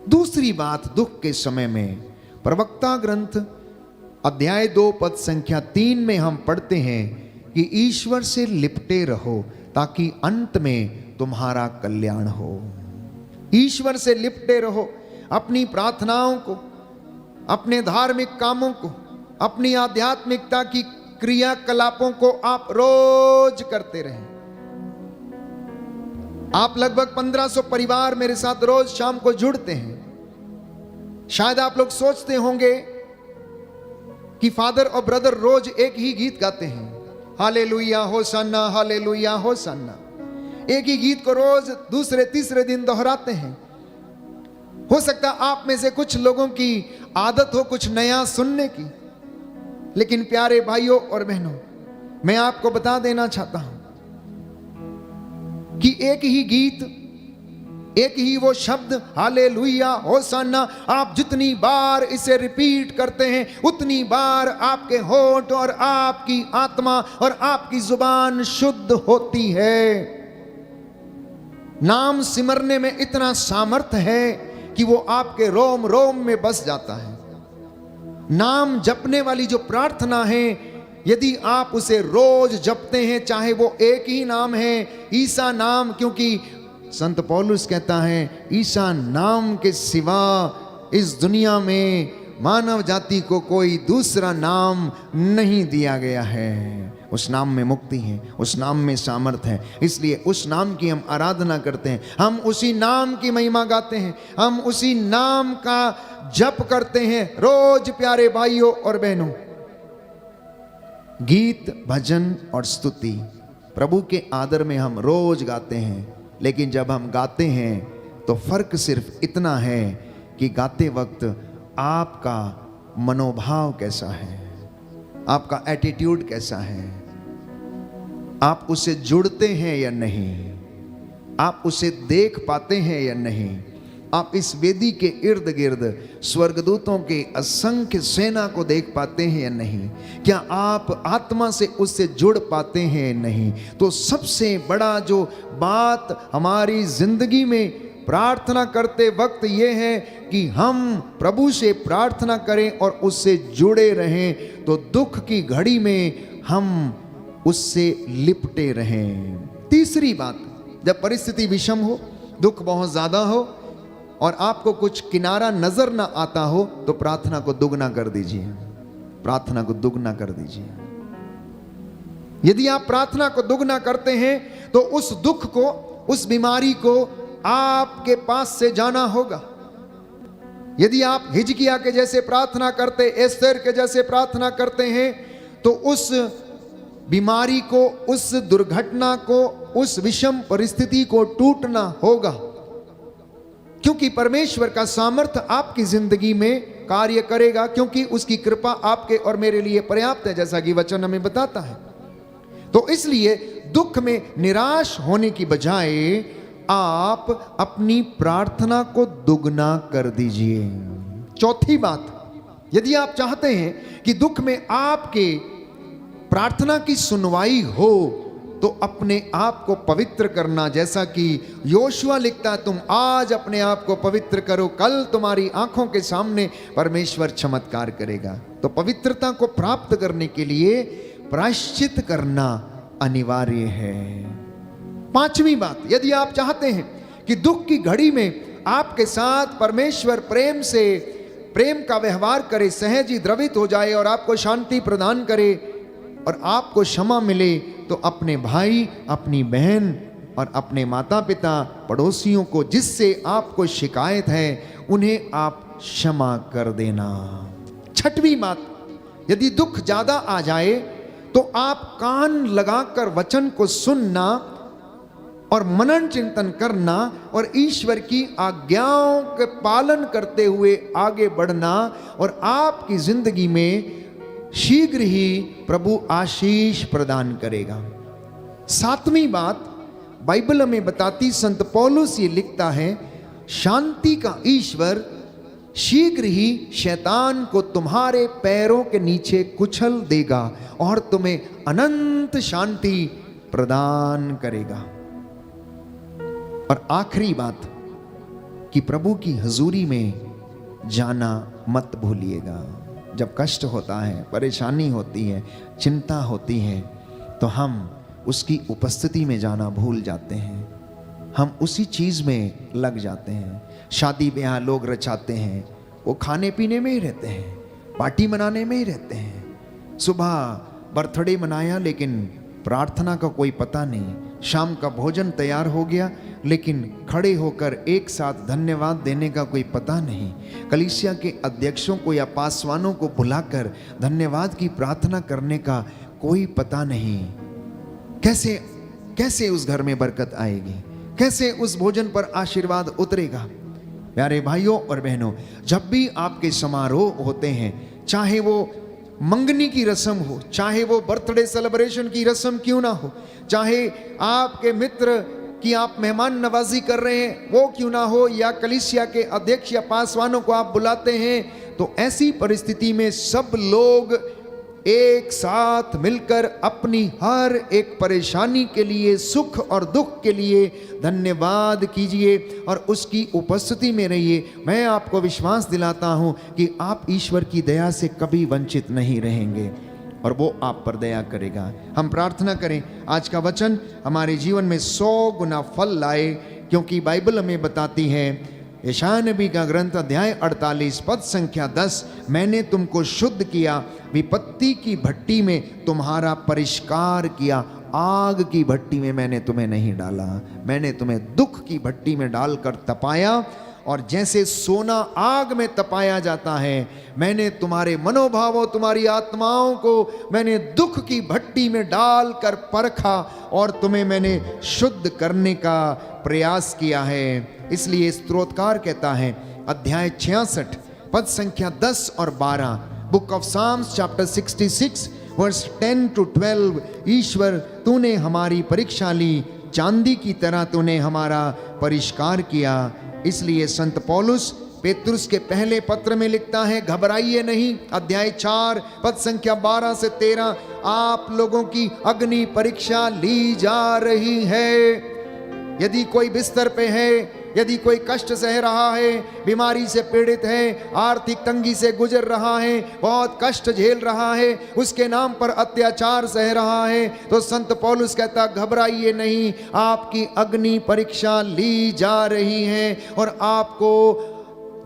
दूसरी बात, दुख के समय में प्रवक्ता ग्रंथ अध्याय 2 पद संख्या 3 में हम पढ़ते हैं कि ईश्वर से लिपटे रहो ताकि अंत में तुम्हारा कल्याण हो। ईश्वर से लिपटे रहो, अपनी प्रार्थनाओं को, अपने धार्मिक कामों को, अपनी आध्यात्मिकता की क्रियाकलापों को आप रोज करते रहें। आप लगभग 1500 परिवार मेरे साथ रोज शाम को जुड़ते हैं। शायद आप लोग सोचते होंगे कि फादर और ब्रदर रोज एक ही गीत गाते हैं, हालेलुया होसन्ना, हालेलुया होसन्ना। एक ही गीत को रोज दूसरे तीसरे दिन दोहराते हैं। हो सकता आप में से कुछ लोगों की आदत हो कुछ नया सुनने की, लेकिन प्यारे भाइयों और बहनों, मैं आपको बता देना चाहता हूं कि एक ही गीत, एक ही वो शब्द हालेलुया होसन्ना, आप जितनी बार इसे रिपीट करते हैं उतनी बार आपके होंठ और आपकी आत्मा और आपकी जुबान शुद्ध होती है। नाम सिमरने में इतना सामर्थ्य है कि वो आपके रोम रोम में बस जाता है। नाम जपने वाली जो प्रार्थना है, यदि आप उसे रोज जपते हैं, चाहे वो एक ही नाम है, ईसा नाम, क्योंकि संत पौलुस कहता है ईसा नाम के सिवा इस दुनिया में मानव जाति को कोई दूसरा नाम नहीं दिया गया है। उस नाम में मुक्ति है, उस नाम में सामर्थ है, इसलिए उस नाम की हम आराधना करते हैं, हम उसी नाम की महिमा गाते हैं, हम उसी नाम का जप करते हैं रोज। प्यारे भाइयों और बहनों, गीत भजन और स्तुति प्रभु के आदर में हम रोज गाते हैं, लेकिन जब हम गाते हैं तो फर्क सिर्फ इतना है कि गाते वक्त आपका मनोभाव कैसा है, आपका एटीट्यूड कैसा है, आप उससे जुड़ते हैं या नहीं, आप उसे देख पाते हैं या नहीं, आप इस वेदी के इर्द गिर्द स्वर्गदूतों के असंख्य सेना को देख पाते हैं या नहीं, क्या आप आत्मा से उससे जुड़ पाते हैं या नहीं। तो सबसे बड़ा जो बात हमारी जिंदगी में प्रार्थना करते वक्त ये है कि हम प्रभु से प्रार्थना करें और उससे जुड़े रहें, तो दुख की घड़ी में हम उससे लिपटे रहें। तीसरी बात, जब परिस्थिति विषम हो, दुख बहुत ज्यादा हो और आपको कुछ किनारा नजर ना आता हो, तो प्रार्थना को दुगना कर दीजिए, प्रार्थना को दुगना कर दीजिए। यदि आप प्रार्थना को दुगना करते हैं तो उस दुख को, उस बीमारी को आपके पास से जाना होगा। यदि आप हिजकिया के जैसे प्रार्थना करते, एस्तेर के जैसे प्रार्थना करते हैं, तो उस बीमारी को, उस दुर्घटना को, उस विषम परिस्थिति को टूटना होगा, क्योंकि परमेश्वर का सामर्थ्य आपकी जिंदगी में कार्य करेगा, क्योंकि उसकी कृपा आपके और मेरे लिए पर्याप्त है, जैसा कि वचन हमें बताता है। तो इसलिए दुख में निराश होने की बजाय आप अपनी प्रार्थना को दुगना कर दीजिए। चौथी बात, यदि आप चाहते हैं कि दुख में आपके प्रार्थना की सुनवाई हो, तो अपने आप को पवित्र करना, जैसा कि योशुआ लिखता है, तुम आज अपने आप को पवित्र करो, कल तुम्हारी आंखों के सामने परमेश्वर चमत्कार करेगा। तो पवित्रता को प्राप्त करने के लिए प्रायश्चित करना अनिवार्य है। पांचवी बात, यदि आप चाहते हैं कि दुख की घड़ी में आपके साथ परमेश्वर प्रेम का व्यवहार करे, सहज ही द्रवित हो जाए और आपको शांति प्रदान करे और आपको क्षमा मिले, तो अपने भाई, अपनी बहन और अपने माता पिता, पड़ोसियों को जिससे आपको शिकायत है, उन्हें आप क्षमा कर देना। छठवीं बात, यदि दुख ज्यादा आ जाए तो आप कान लगाकर वचन को सुनना और मनन चिंतन करना और ईश्वर की आज्ञाओं के पालन करते हुए आगे बढ़ना, और आपकी जिंदगी में शीघ्र ही प्रभु आशीष प्रदान करेगा। सातवीं बात, बाइबल में बताती संत पौलुस ये लिखता है, शांति का ईश्वर शीघ्र ही शैतान को तुम्हारे पैरों के नीचे कुचल देगा और तुम्हें अनंत शांति प्रदान करेगा। और आखिरी बात कि प्रभु की हजूरी में जाना मत भूलिएगा। जब कष्ट होता है, परेशानी होती है, चिंता होती है, तो हम उसकी उपस्थिति में जाना भूल जाते हैं, हम उसी चीज में लग जाते हैं। शादी ब्याह लोग रचाते हैं, वो खाने पीने में ही रहते हैं, पार्टी मनाने में ही रहते हैं। सुबह बर्थडे मनाया लेकिन प्रार्थना का कोई पता नहीं, शाम का भोजन तैयार हो गया, लेकिन खड़े होकर एक साथ धन्यवाद देने का कोई पता नहीं। कलीसिया के अध्यक्षों को या पासवानों को बुलाकर धन्यवाद की प्रार्थना करने का कोई पता नहीं। कैसे कैसे उस घर में बरकत आएगी, कैसे उस भोजन पर आशीर्वाद उतरेगा। प्यारे भाइयों और बहनों, जब भी आपके समारोह होते हैं, चाहे वो मंगनी की रस्म हो, चाहे वो बर्थडे सेलिब्रेशन की रस्म क्यों ना हो, चाहे आपके मित्र की आप मेहमान नवाजी कर रहे हैं वो क्यों ना हो, या कलीसिया के अध्यक्ष या पासवानों को आप बुलाते हैं, तो ऐसी परिस्थिति में सब लोग एक साथ मिलकर अपनी हर एक परेशानी के लिए, सुख और दुख के लिए धन्यवाद कीजिए और उसकी उपस्थिति में रहिए। मैं आपको विश्वास दिलाता हूं कि आप ईश्वर की दया से कभी वंचित नहीं रहेंगे और वो आप पर दया करेगा। हम प्रार्थना करें आज का वचन हमारे जीवन में 100 गुना फल लाए, क्योंकि बाइबल हमें बताती है, यशायाह नबी का ग्रंथ अध्याय 48 पद संख्या 10, मैंने तुमको शुद्ध किया, विपत्ति की भट्टी में तुम्हारा परिष्कार किया, आग की भट्टी में मैंने तुम्हें नहीं डाला, मैंने तुम्हें दुख की भट्टी में डालकर तपाया, और जैसे सोना आग में तपाया जाता है, मैंने तुम्हारे मनोभावों, तुम्हारी आत्माओं को मैंने दुख की भट्टी में डालकर परखा और तुम्हें मैंने शुद्ध करने का प्रयास किया है। इसलिए स्तोत्रकार कहता है अध्याय 66 पद संख्या 10 और 12, book of Psalms chapter 66 verse 10 to 12, ईश्वर तूने हमारी परीक्षा ली, चांदी की तरह तूने हमारा परिष्कार किया। इसलिए संत पौलुस पेतरुस के पहले पत्र में लिखता है, घबराइए नहीं, अध्याय 4 पद संख्या 12 से 13, आप लोगों की अग्नि परीक्षा ली जा रही है। यदि कोई बिस्तर पे है, यदि कोई कष्ट सह रहा है, बीमारी से पीड़ित है, आर्थिक तंगी से गुजर रहा है, बहुत कष्ट झेल रहा है, उसके नाम पर अत्याचार सह रहा है, तो संत पौलुस कहता घबराइए नहीं, आपकी अग्नि परीक्षा ली जा रही है और आपको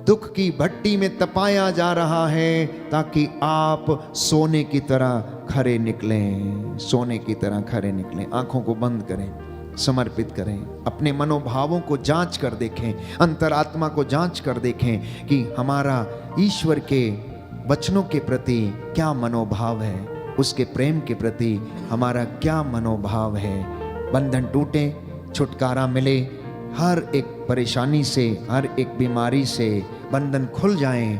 दुख की भट्टी में तपाया जा रहा है, ताकि आप सोने की तरह खरे निकलें, सोने की तरह खरे निकलें। आंखों को बंद करें, समर्पित करें, अपने मनोभावों को जांच कर देखें, अंतरात्मा को जांच कर देखें कि हमारा ईश्वर के वचनों के प्रति क्या मनोभाव है, उसके प्रेम के प्रति हमारा क्या मनोभाव है। बंधन टूटे, छुटकारा मिले, हर एक परेशानी से, हर एक बीमारी से बंधन खुल जाएं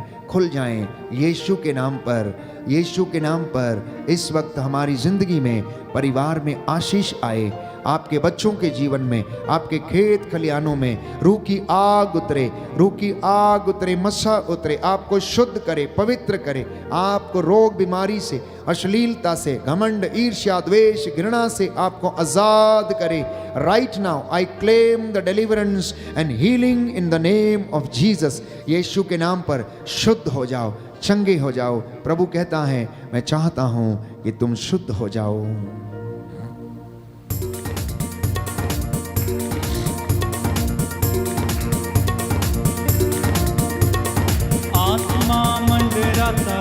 यीशु के नाम पर, यीशु के नाम पर। इस वक्त हमारी जिंदगी में, परिवार में आशीष आए, आपके बच्चों के जीवन में, आपके खेत खलियानों में रूह की आग उतरे, रूह की आग उतरे, मसा उतरे, आपको शुद्ध करे, पवित्र करे, आपको रोग बीमारी से, अश्लीलता से, घमंड, ईर्ष्या, द्वेष, घृणा से आपको आजाद करे। Right now I claim the deliverance and healing in the name of Jesus. Yeshu के नाम पर शुद्ध हो जाओ, चंगे हो जाओ। प्रभु कहता है मैं चाहता हूं कि तुम शुद्ध हो जाओ। आत्मा मंडराता,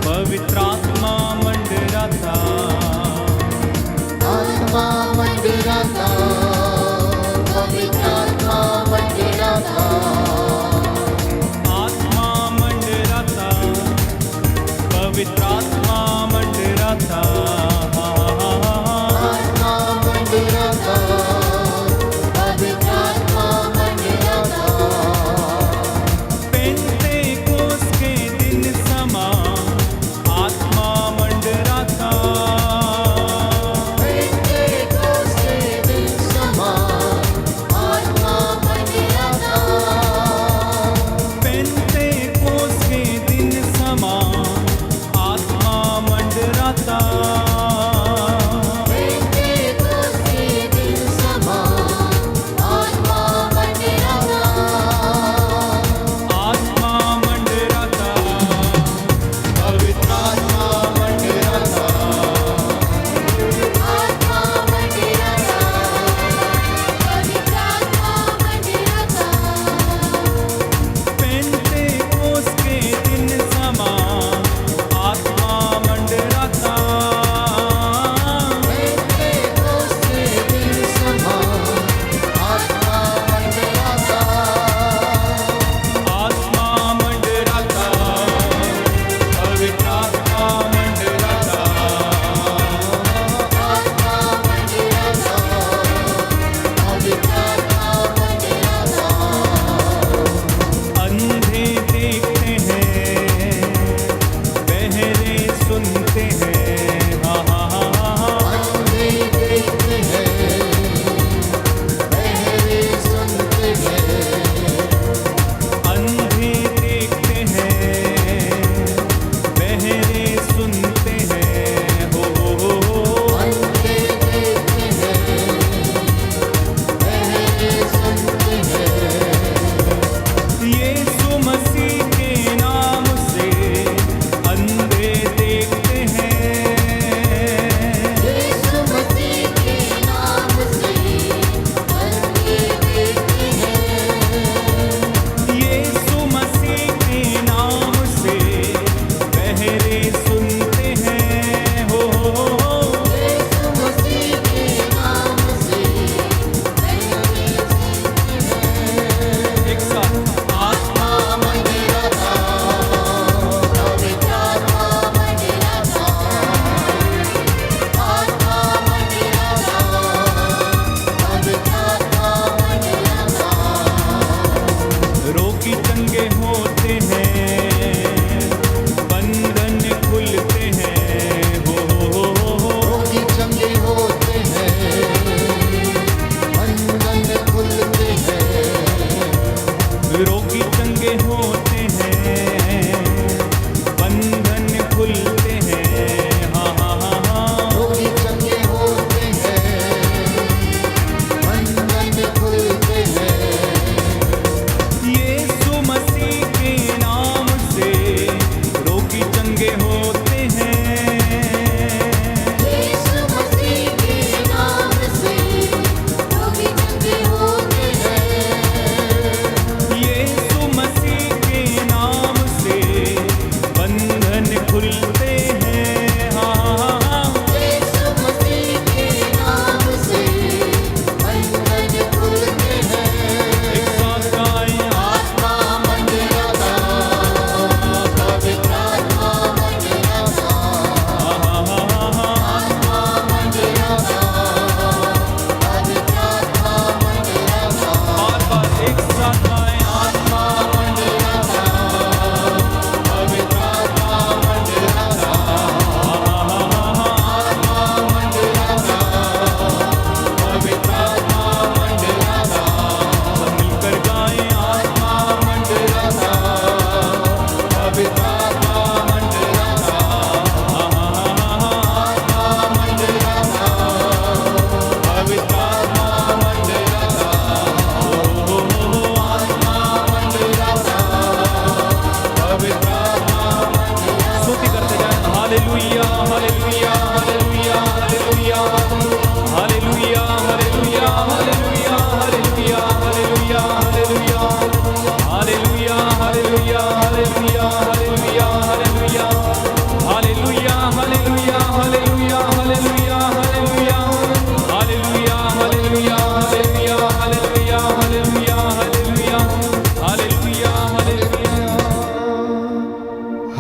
पवित्र आत्मा मंडराता, आत्मा मंडराता, पवित्र आत्मा मंडराता, आत्मा मंडराता, पवित्र आत्मा मंडराता, आत्मा मंडराता, पवित्र आत्मा मंडराता, पेंतेकोस के दिन समा आत्मा मंडराता,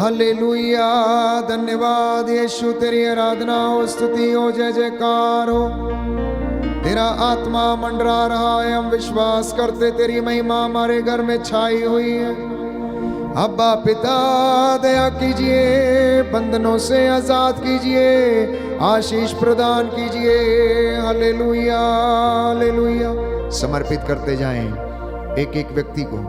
हालेलुया। धन्यवाद यीशु, तेरी आराधना हो, स्तुति हो, जय जयकार हो। तेरा आत्मा मंडरा रहा है, हम विश्वास करते तेरी महिमा हमारे घर में छाई हुई है। अब्बा पिता दया कीजिए, बंधनों से आजाद कीजिए, आशीष प्रदान कीजिए। Hallelujah hallelujah. समर्पित करते जाएं एक एक व्यक्ति को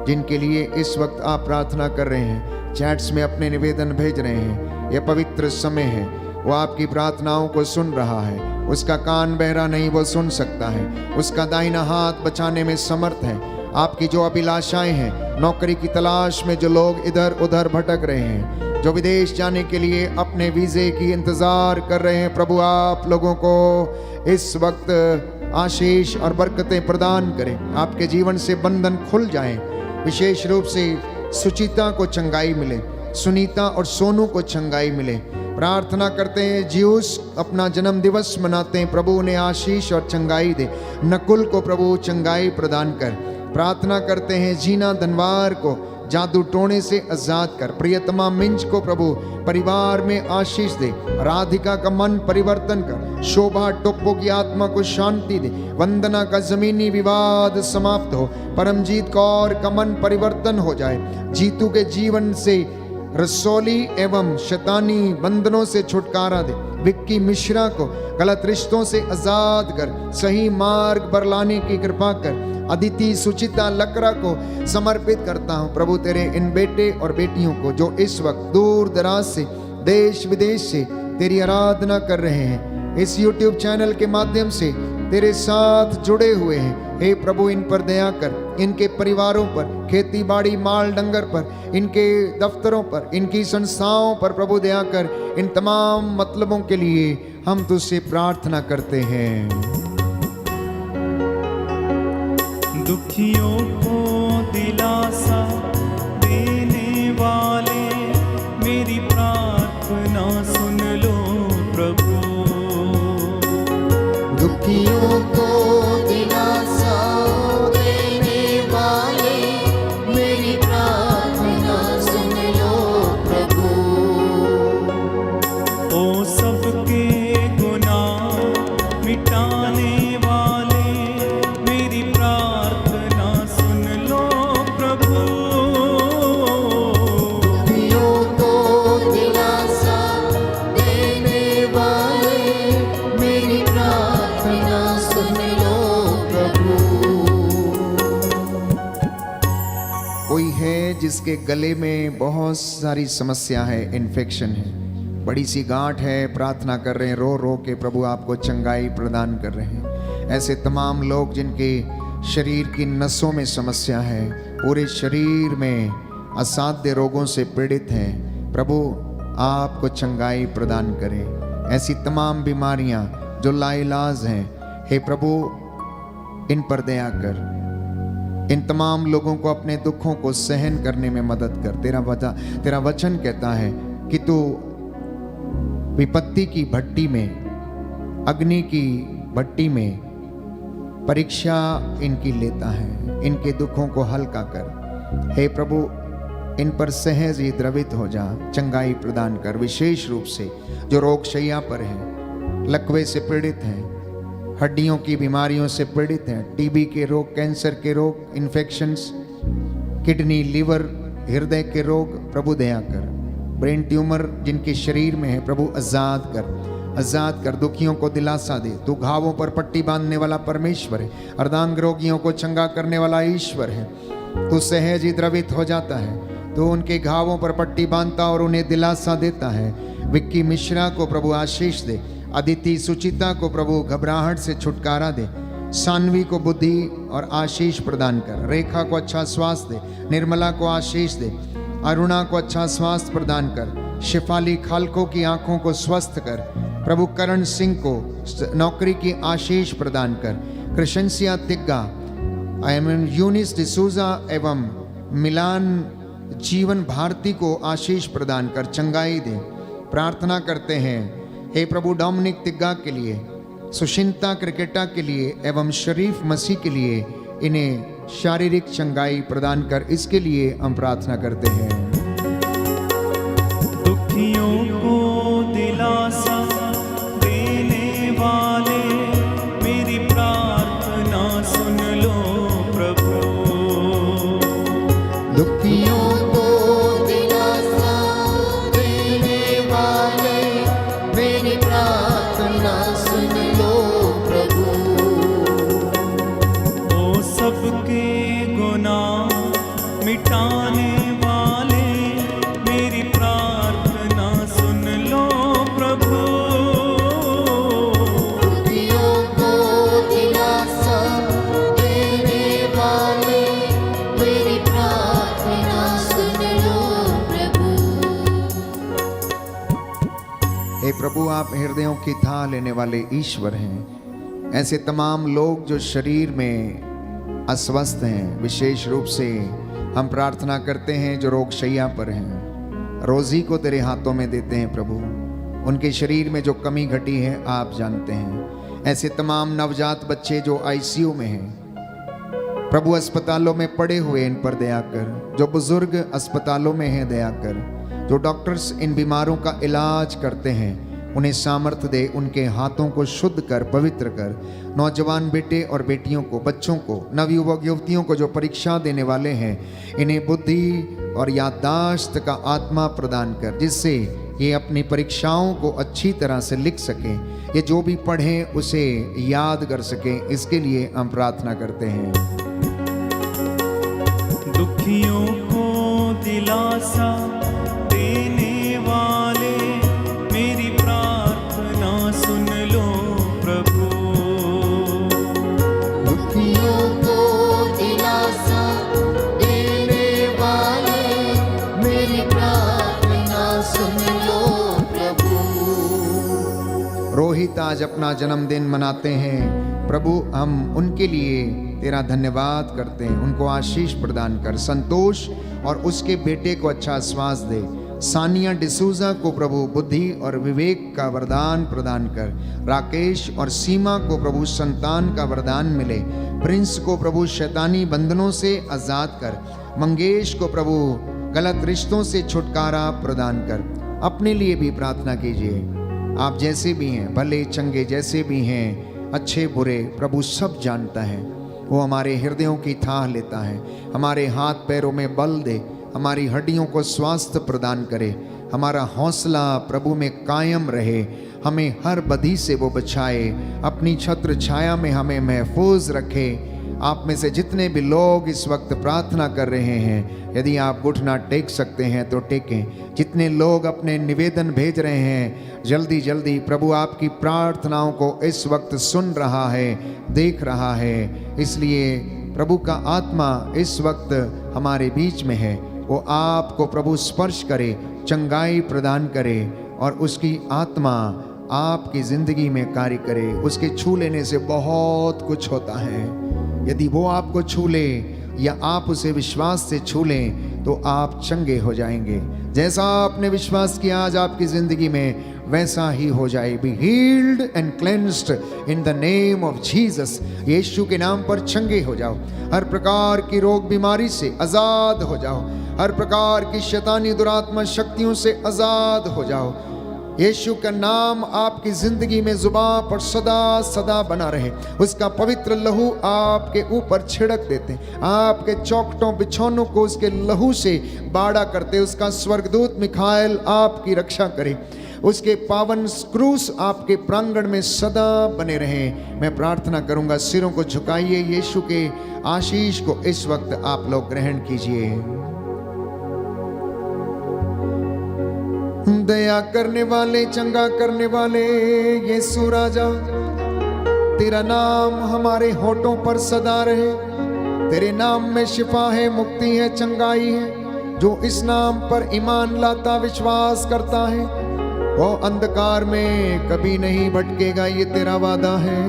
जिनके लिए इस वक्त आप प्रार्थना कर रहे हैं, चैट्स में अपने निवेदन भेज रहे हैं। यह पवित्र समय है, वो आपकी प्रार्थनाओं को सुन रहा है। उसका कान बहरा नहीं, वो सुन सकता है। उसका दाहिना हाथ बचाने में समर्थ है। आपकी जो अभिलाषाएं हैं, नौकरी की तलाश में जो लोग इधर उधर भटक रहे हैं, जो विदेश जाने के लिए अपने वीजे की इंतजार कर रहे हैं, प्रभु आप लोगों को इस वक्त आशीष और बरकतें प्रदान करें। आपके जीवन से बंधन खुल जाएं। विशेष रूप से सुचिता को चंगाई मिले, सुनीता और सोनू को चंगाई मिले। प्रार्थना करते हैं, जियूस अपना जन्म दिवस मनाते हैं, प्रभु उन्हें आशीष और चंगाई दे। नकुल को प्रभु चंगाई प्रदान कर। प्रार्थना करते हैं, जीना धनवार को जादू टोने से आजाद कर। प्रियतमा मिंज को प्रभु परिवार में आशीष दे। राधिका का मन परिवर्तन कर। शोभा टोप्पो की आत्मा को शांति दे। वंदना का जमीनी विवाद समाप्त हो। परमजीत कौर का मन परिवर्तन हो जाए। जीतू के जीवन से रसौली एवं शैतानी बंधनों से छुटकारा दे। विक्की मिश्रा को गलत रिश्तों से आजाद कर, सही मार्ग पर लाने की कृपा कर। अदिति सुचिता लकड़ा को समर्पित करता हूँ प्रभु तेरे इन बेटे और बेटियों को जो इस वक्त दूर दराज से, देश विदेश से तेरी आराधना कर रहे हैं, इस YouTube चैनल के माध्यम से तेरे साथ जुड़े हुए हैं। हे प्रभु इन पर दया कर, इनके परिवारों पर, खेती बाड़ी माल डंगर पर, इनके दफ्तरों पर, इनकी संस्थाओं पर प्रभु दया कर। इन तमाम मतलबों के लिए हम तुझसे प्रार्थना करते हैं। दुखियों को दिलासा देने वाले मेरी प्रार्थना सुन लो प्रभु। दुखियों को दिलासा देने वाले मेरी प्रार्थना सुन लो प्रभु। ओ सबके गुनाह मिटाने वाले मेरी प्रार्थना सुन लो प्रभु। दुखियों को दिलासा देने वाले मेरी प्रार्थना सुन लो प्रभु। कोई है जिसके गले में बहुत सारी समस्या है, इन्फेक्शन है, बड़ी सी गांठ है, प्रार्थना कर रहे हैं, रो रो के प्रभु आपको चंगाई प्रदान कर रहे हैं। ऐसे तमाम लोग जिनके शरीर की नसों में समस्या है, पूरे शरीर में असाध्य रोगों से पीड़ित हैं, प्रभु आपको चंगाई प्रदान करें। ऐसी तमाम बीमारियां जो लाइलाज हैं, हे प्रभु इन पर दया कर। इन तमाम लोगों को अपने दुखों को सहन करने में मदद कर। तेरा वचन कहता है कि तू विपत्ति की भट्टी में, अग्नि की भट्टी में परीक्षा इनकी लेता है, इनके दुखों को हल्का कर। हे प्रभु इन पर सहज ही द्रवित हो जा, चंगाई प्रदान कर। विशेष रूप से जो रोग शैया पर हैं, लकवे से पीड़ित हैं, हड्डियों की बीमारियों से पीड़ित हैं, टीबी के रोग, कैंसर के रोग, इन्फेक्शंस, किडनी, लिवर, हृदय के रोग, प्रभु दया कर। ब्रेन ट्यूमर जिनके शरीर में है, प्रभु आजाद कर, आजाद कर। दुखियों को दिलासा दे। तू घावों पर पट्टी बांधने वाला परमेश्वर है, अर्धांग रोगियों को चंगा करने वाला ईश्वर है। तू सहज ही द्रवित हो जाता है, तो उनके घावों पर पट्टी बांधता और उन्हें दिलासा देता है। विक्की मिश्रा को प्रभु आशीष दे। अदिति सुचिता को प्रभु घबराहट से छुटकारा दे। सानवी को बुद्धि और आशीष प्रदान कर। रेखा को अच्छा स्वास्थ्य दे। निर्मला को आशीष दे। अरुणा को अच्छा स्वास्थ्य प्रदान कर। शिफाली खालको की आंखों को स्वस्थ कर। प्रभु करण सिंह को नौकरी की आशीष प्रदान कर। कृशंसिया तिग्गा, यूनिस डिसूजा एवं मिलान जीवन भारती को आशीष प्रदान कर, चंगाई दे। प्रार्थना करते हैं हे प्रभु डोमिनिक तिग्गा के लिए, सुशिंता क्रिकेटा के लिए एवं शरीफ मसीह के लिए इन्हें शारीरिक चंगाई प्रदान कर। इसके लिए हम प्रार्थना करते हैं। प्रभु आप हृदयों की था लेने वाले ईश्वर हैं। ऐसे तमाम लोग जो शरीर में अस्वस्थ हैं, विशेष रूप से हम प्रार्थना करते हैं जो रोग शैया पर हैं, रोजी को तेरे हाथों में देते हैं प्रभु। उनके शरीर में जो कमी घटी है आप जानते हैं। ऐसे तमाम नवजात बच्चे जो आईसीयू में हैं प्रभु, अस्पतालों में पड़े हुए इन पर दया कर। जो बुजुर्ग अस्पतालों में हैं दया कर। जो डॉक्टर्स इन बीमारों का इलाज करते हैं उन्हें सामर्थ्य दे, उनके हाथों को शुद्ध कर, पवित्र कर। नौजवान बेटे और बेटियों को, बच्चों को, नवयुवक युवतियों को जो परीक्षा देने वाले हैं, इन्हें बुद्धि और याददाश्त का आत्मा प्रदान कर, जिससे ये अपनी परीक्षाओं को अच्छी तरह से लिख सकें। ये जो भी पढ़ें उसे याद कर सकें, इसके लिए हम प्रार्थना करते हैं। दुखियों को दिलासा देने वाले मेरी प्रार्थना सुन लो प्रभु। दुखियों को दिलासा देने वाले मेरी प्रार्थना सुन लो प्रभु। रोहित आज अपना जन्मदिन मनाते हैं प्रभु, हम उनके लिए तेरा धन्यवाद करते हैं। उनको आशीष प्रदान कर। संतोष और उसके बेटे को अच्छा श्वास दे। सानिया डिसूजा को प्रभु बुद्धि और विवेक का वरदान प्रदान कर। राकेश और सीमा को प्रभु संतान का वरदान मिले। प्रिंस को प्रभु शैतानी बंधनों से आजाद कर। मंगेश को प्रभु गलत रिश्तों से छुटकारा प्रदान कर। अपने लिए भी प्रार्थना कीजिए। आप जैसे भी हैं, भले चंगे जैसे भी हैं, अच्छे बुरे, प्रभु सब जानता है। वो हमारे हृदयों की थाह लेता है। हमारे हाथ पैरों में बल दे, हमारी हड्डियों को स्वास्थ्य प्रदान करे। हमारा हौसला प्रभु में कायम रहे। हमें हर बदी से वो बचाए। अपनी छत्र छाया में हमें महफूज रखे। आप में से जितने भी लोग इस वक्त प्रार्थना कर रहे हैं, यदि आप घुटना टेक सकते हैं तो टेकें। जितने लोग अपने निवेदन भेज रहे हैं, जल्दी जल्दी प्रभु आपकी प्रार्थनाओं को इस वक्त सुन रहा है, देख रहा है। इसलिए प्रभु का आत्मा इस वक्त हमारे बीच में है। वो आपको प्रभु स्पर्श करे, चंगाई प्रदान करे और उसकी आत्मा आपकी जिंदगी में कार्य करे। उसके छू लेने से बहुत कुछ होता है। यदि वो आपको छू ले या आप उसे विश्वास से छू लें तो आप चंगे हो जाएंगे। जैसा आपने विश्वास किया आज आपकी जिंदगी में, वैसा ही हो जाए। Be healed and cleansed in the name of Jesus. Yeshu के नाम पर चंगे हो जाओ। हर प्रकार की रोग बीमारी से आजाद हो जाओ। हर प्रकार की शैतानी दुरात्मा शक्तियों से आजाद हो जाओ। यीशु का नाम आपकी जिंदगी में जुबान पर सदा सदा बना रहे। उसका पवित्र लहू आपके ऊपर छिड़क देते हैं। आपके चौखटों बिछौनों को उसके लहू से बाड़ा करते। उसका स्वर्गदूत मिखाएल आपकी रक्षा करे। उसके पावन क्रूस आपके प्रांगण में सदा बने रहें। मैं प्रार्थना करूंगा, सिरों को झुकाइए। यीशु के आशीष को इस वक्त आप लोग ग्रहण कीजिए। दया करने वाले, चंगा करने वाले यीशु राजा, तेरा नाम हमारे होठों पर सदा रहे। तेरे नाम में शिफा है, मुक्ति है, चंगाई है। जो इस नाम पर ईमान लाता, विश्वास करता है, वो अंधकार में कभी नहीं भटकेगा। ये तेरा वादा है।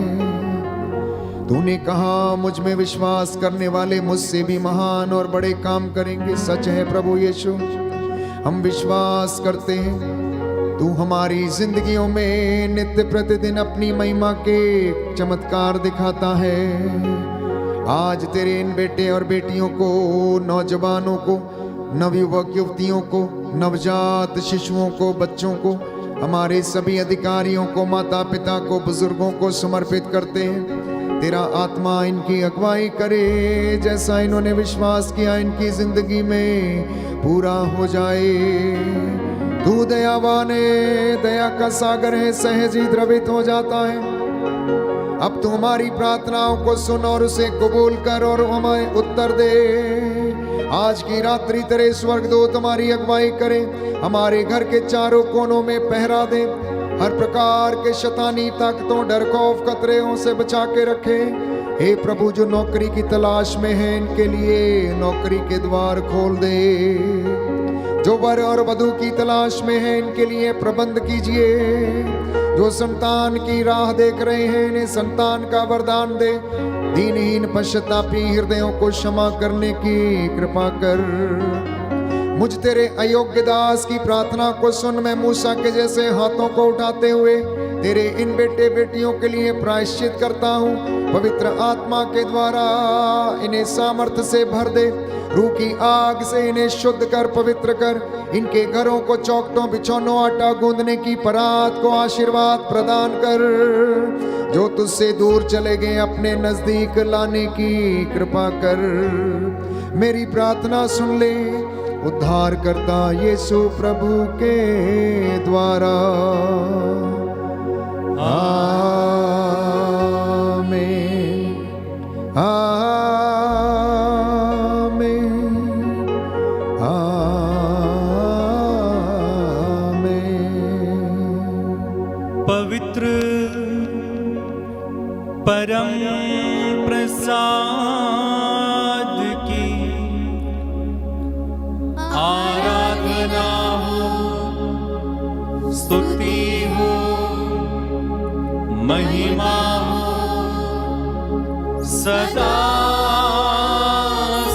तूने कहा मुझ में विश्वास करने वाले मुझसे भी महान और बड़े काम करेंगे। सच है प्रभु यीशु, हम विश्वास करते हैं। तू हमारी जिंदगियों में नित्य प्रतिदिन अपनी महिमा के चमत्कार दिखाता है। आज तेरे इन बेटे और बेटियों को, नौजवानों को, नवयुवक युवतियों को, नवजात शिशुओं को, बच्चों को, हमारे सभी अधिकारियों को, माता पिता को, बुजुर्गों को समर्पित करते हैं। तेरा आत्मा इनकी अगुवाई करे। जैसा इन्होंने विश्वास किया इनकी जिंदगी में पूरा हो जाए। तू दयावान है, दया का सागर है, सहज ही द्रवित हो जाता है। अब तू हमारी प्रार्थनाओं को सुन और उसे कबूल कर और हमें उत्तर दे। आज की रात्रि तेरे स्वर्गदूत हमारी अगुवाई करे। हमारे घर के चारों कोनों में पहरा दे। हर प्रकार के शैतानी ताकतों, डर, खौफ, खतरों से बचा के रखे। हे प्रभु, जो नौकरी की तलाश में है, इनके लिए नौकरी के द्वार खोल दे। जो वर और वधू की तलाश में है इनके लिए प्रबंध कीजिए। जो संतान की राह देख रहे हैं इन्हें संतान का वरदान दे। दीनहीन पश्चातापी हृदयों को क्षमा करने की कृपा कर। मुझ तेरे अयोग्य दास की प्रार्थना को सुन। मैं मूसा के जैसे हाथों को उठाते हुए तेरे इन बेटे बेटियों के लिए प्रायश्चित करता हूँ। पवित्र आत्मा के द्वारा इन्हें सामर्थ्य से भर दे। रूह की आग से इन्हें शुद्ध कर, पवित्र कर। इनके घरों को चौखटों बिछौनों आटा गूंदने की परात को आशीर्वाद प्रदान कर। जो तुझसे दूर चले गए अपने नजदीक लाने की कृपा कर। मेरी प्रार्थना सुन ले उद्धार करता यीशु प्रभु के द्वारा। आमीन आमीन आमीन। पवित्र परम प्रसाद की आराधना हो, स्तुति हो, महिमा हो सदा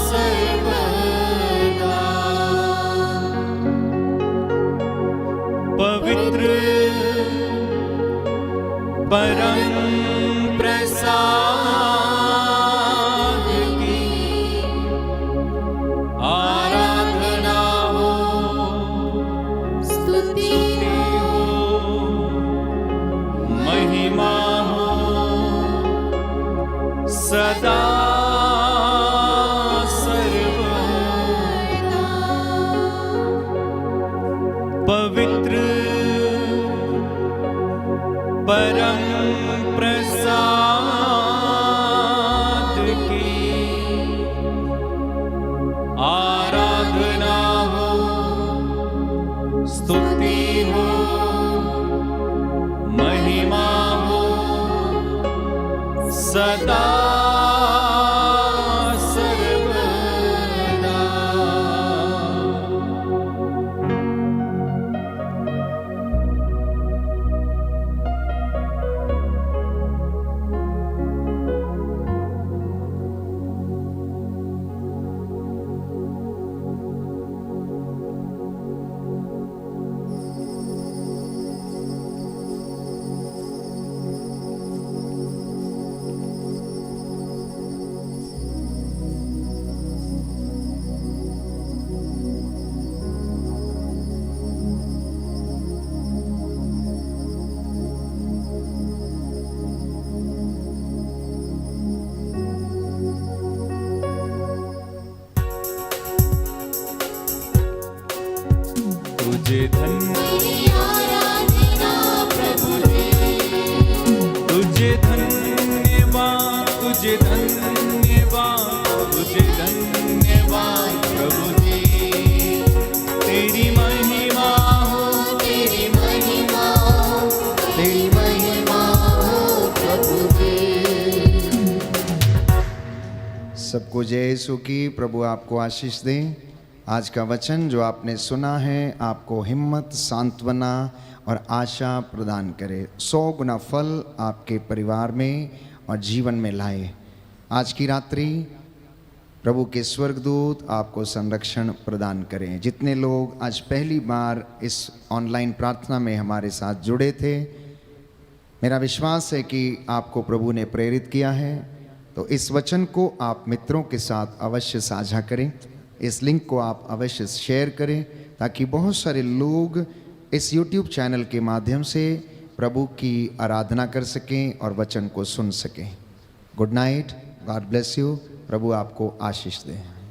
सर्वदा। पवित्र परम प्रसाद की आराधना हो, स्तुति हो, महिमा हो सदा सर्वदा। पवित्र परम प्रसाद की आराधना हो, स्तुति हो, महिमा हो सदा सर्वदा। तुझे आराधना प्रभु जी। तुझे धन्यवाद, तुझे धन्यवाद, तुझे धन्यवाद प्रभु जी। तेरी महिमा हो, तेरी महिमा हो, तेरी महिमा हो प्रभु जी। सबको जय यीशु की। प्रभु आपको आशीष दें। आज का वचन जो आपने सुना है आपको हिम्मत, सांत्वना और आशा प्रदान करे। 100 गुना फल आपके परिवार में और जीवन में लाए। आज की रात्रि प्रभु के स्वर्गदूत आपको संरक्षण प्रदान करें। जितने लोग आज पहली बार इस ऑनलाइन प्रार्थना में हमारे साथ जुड़े थे, मेरा विश्वास है कि आपको प्रभु ने प्रेरित किया है। तो इस वचन को आप मित्रों के साथ अवश्य साझा करें। इस लिंक को आप अवश्य शेयर करें ताकि बहुत सारे लोग इस YouTube चैनल के माध्यम से प्रभु की आराधना कर सकें और वचन को सुन सकें। Good night, God bless you. प्रभु आपको आशीष दें।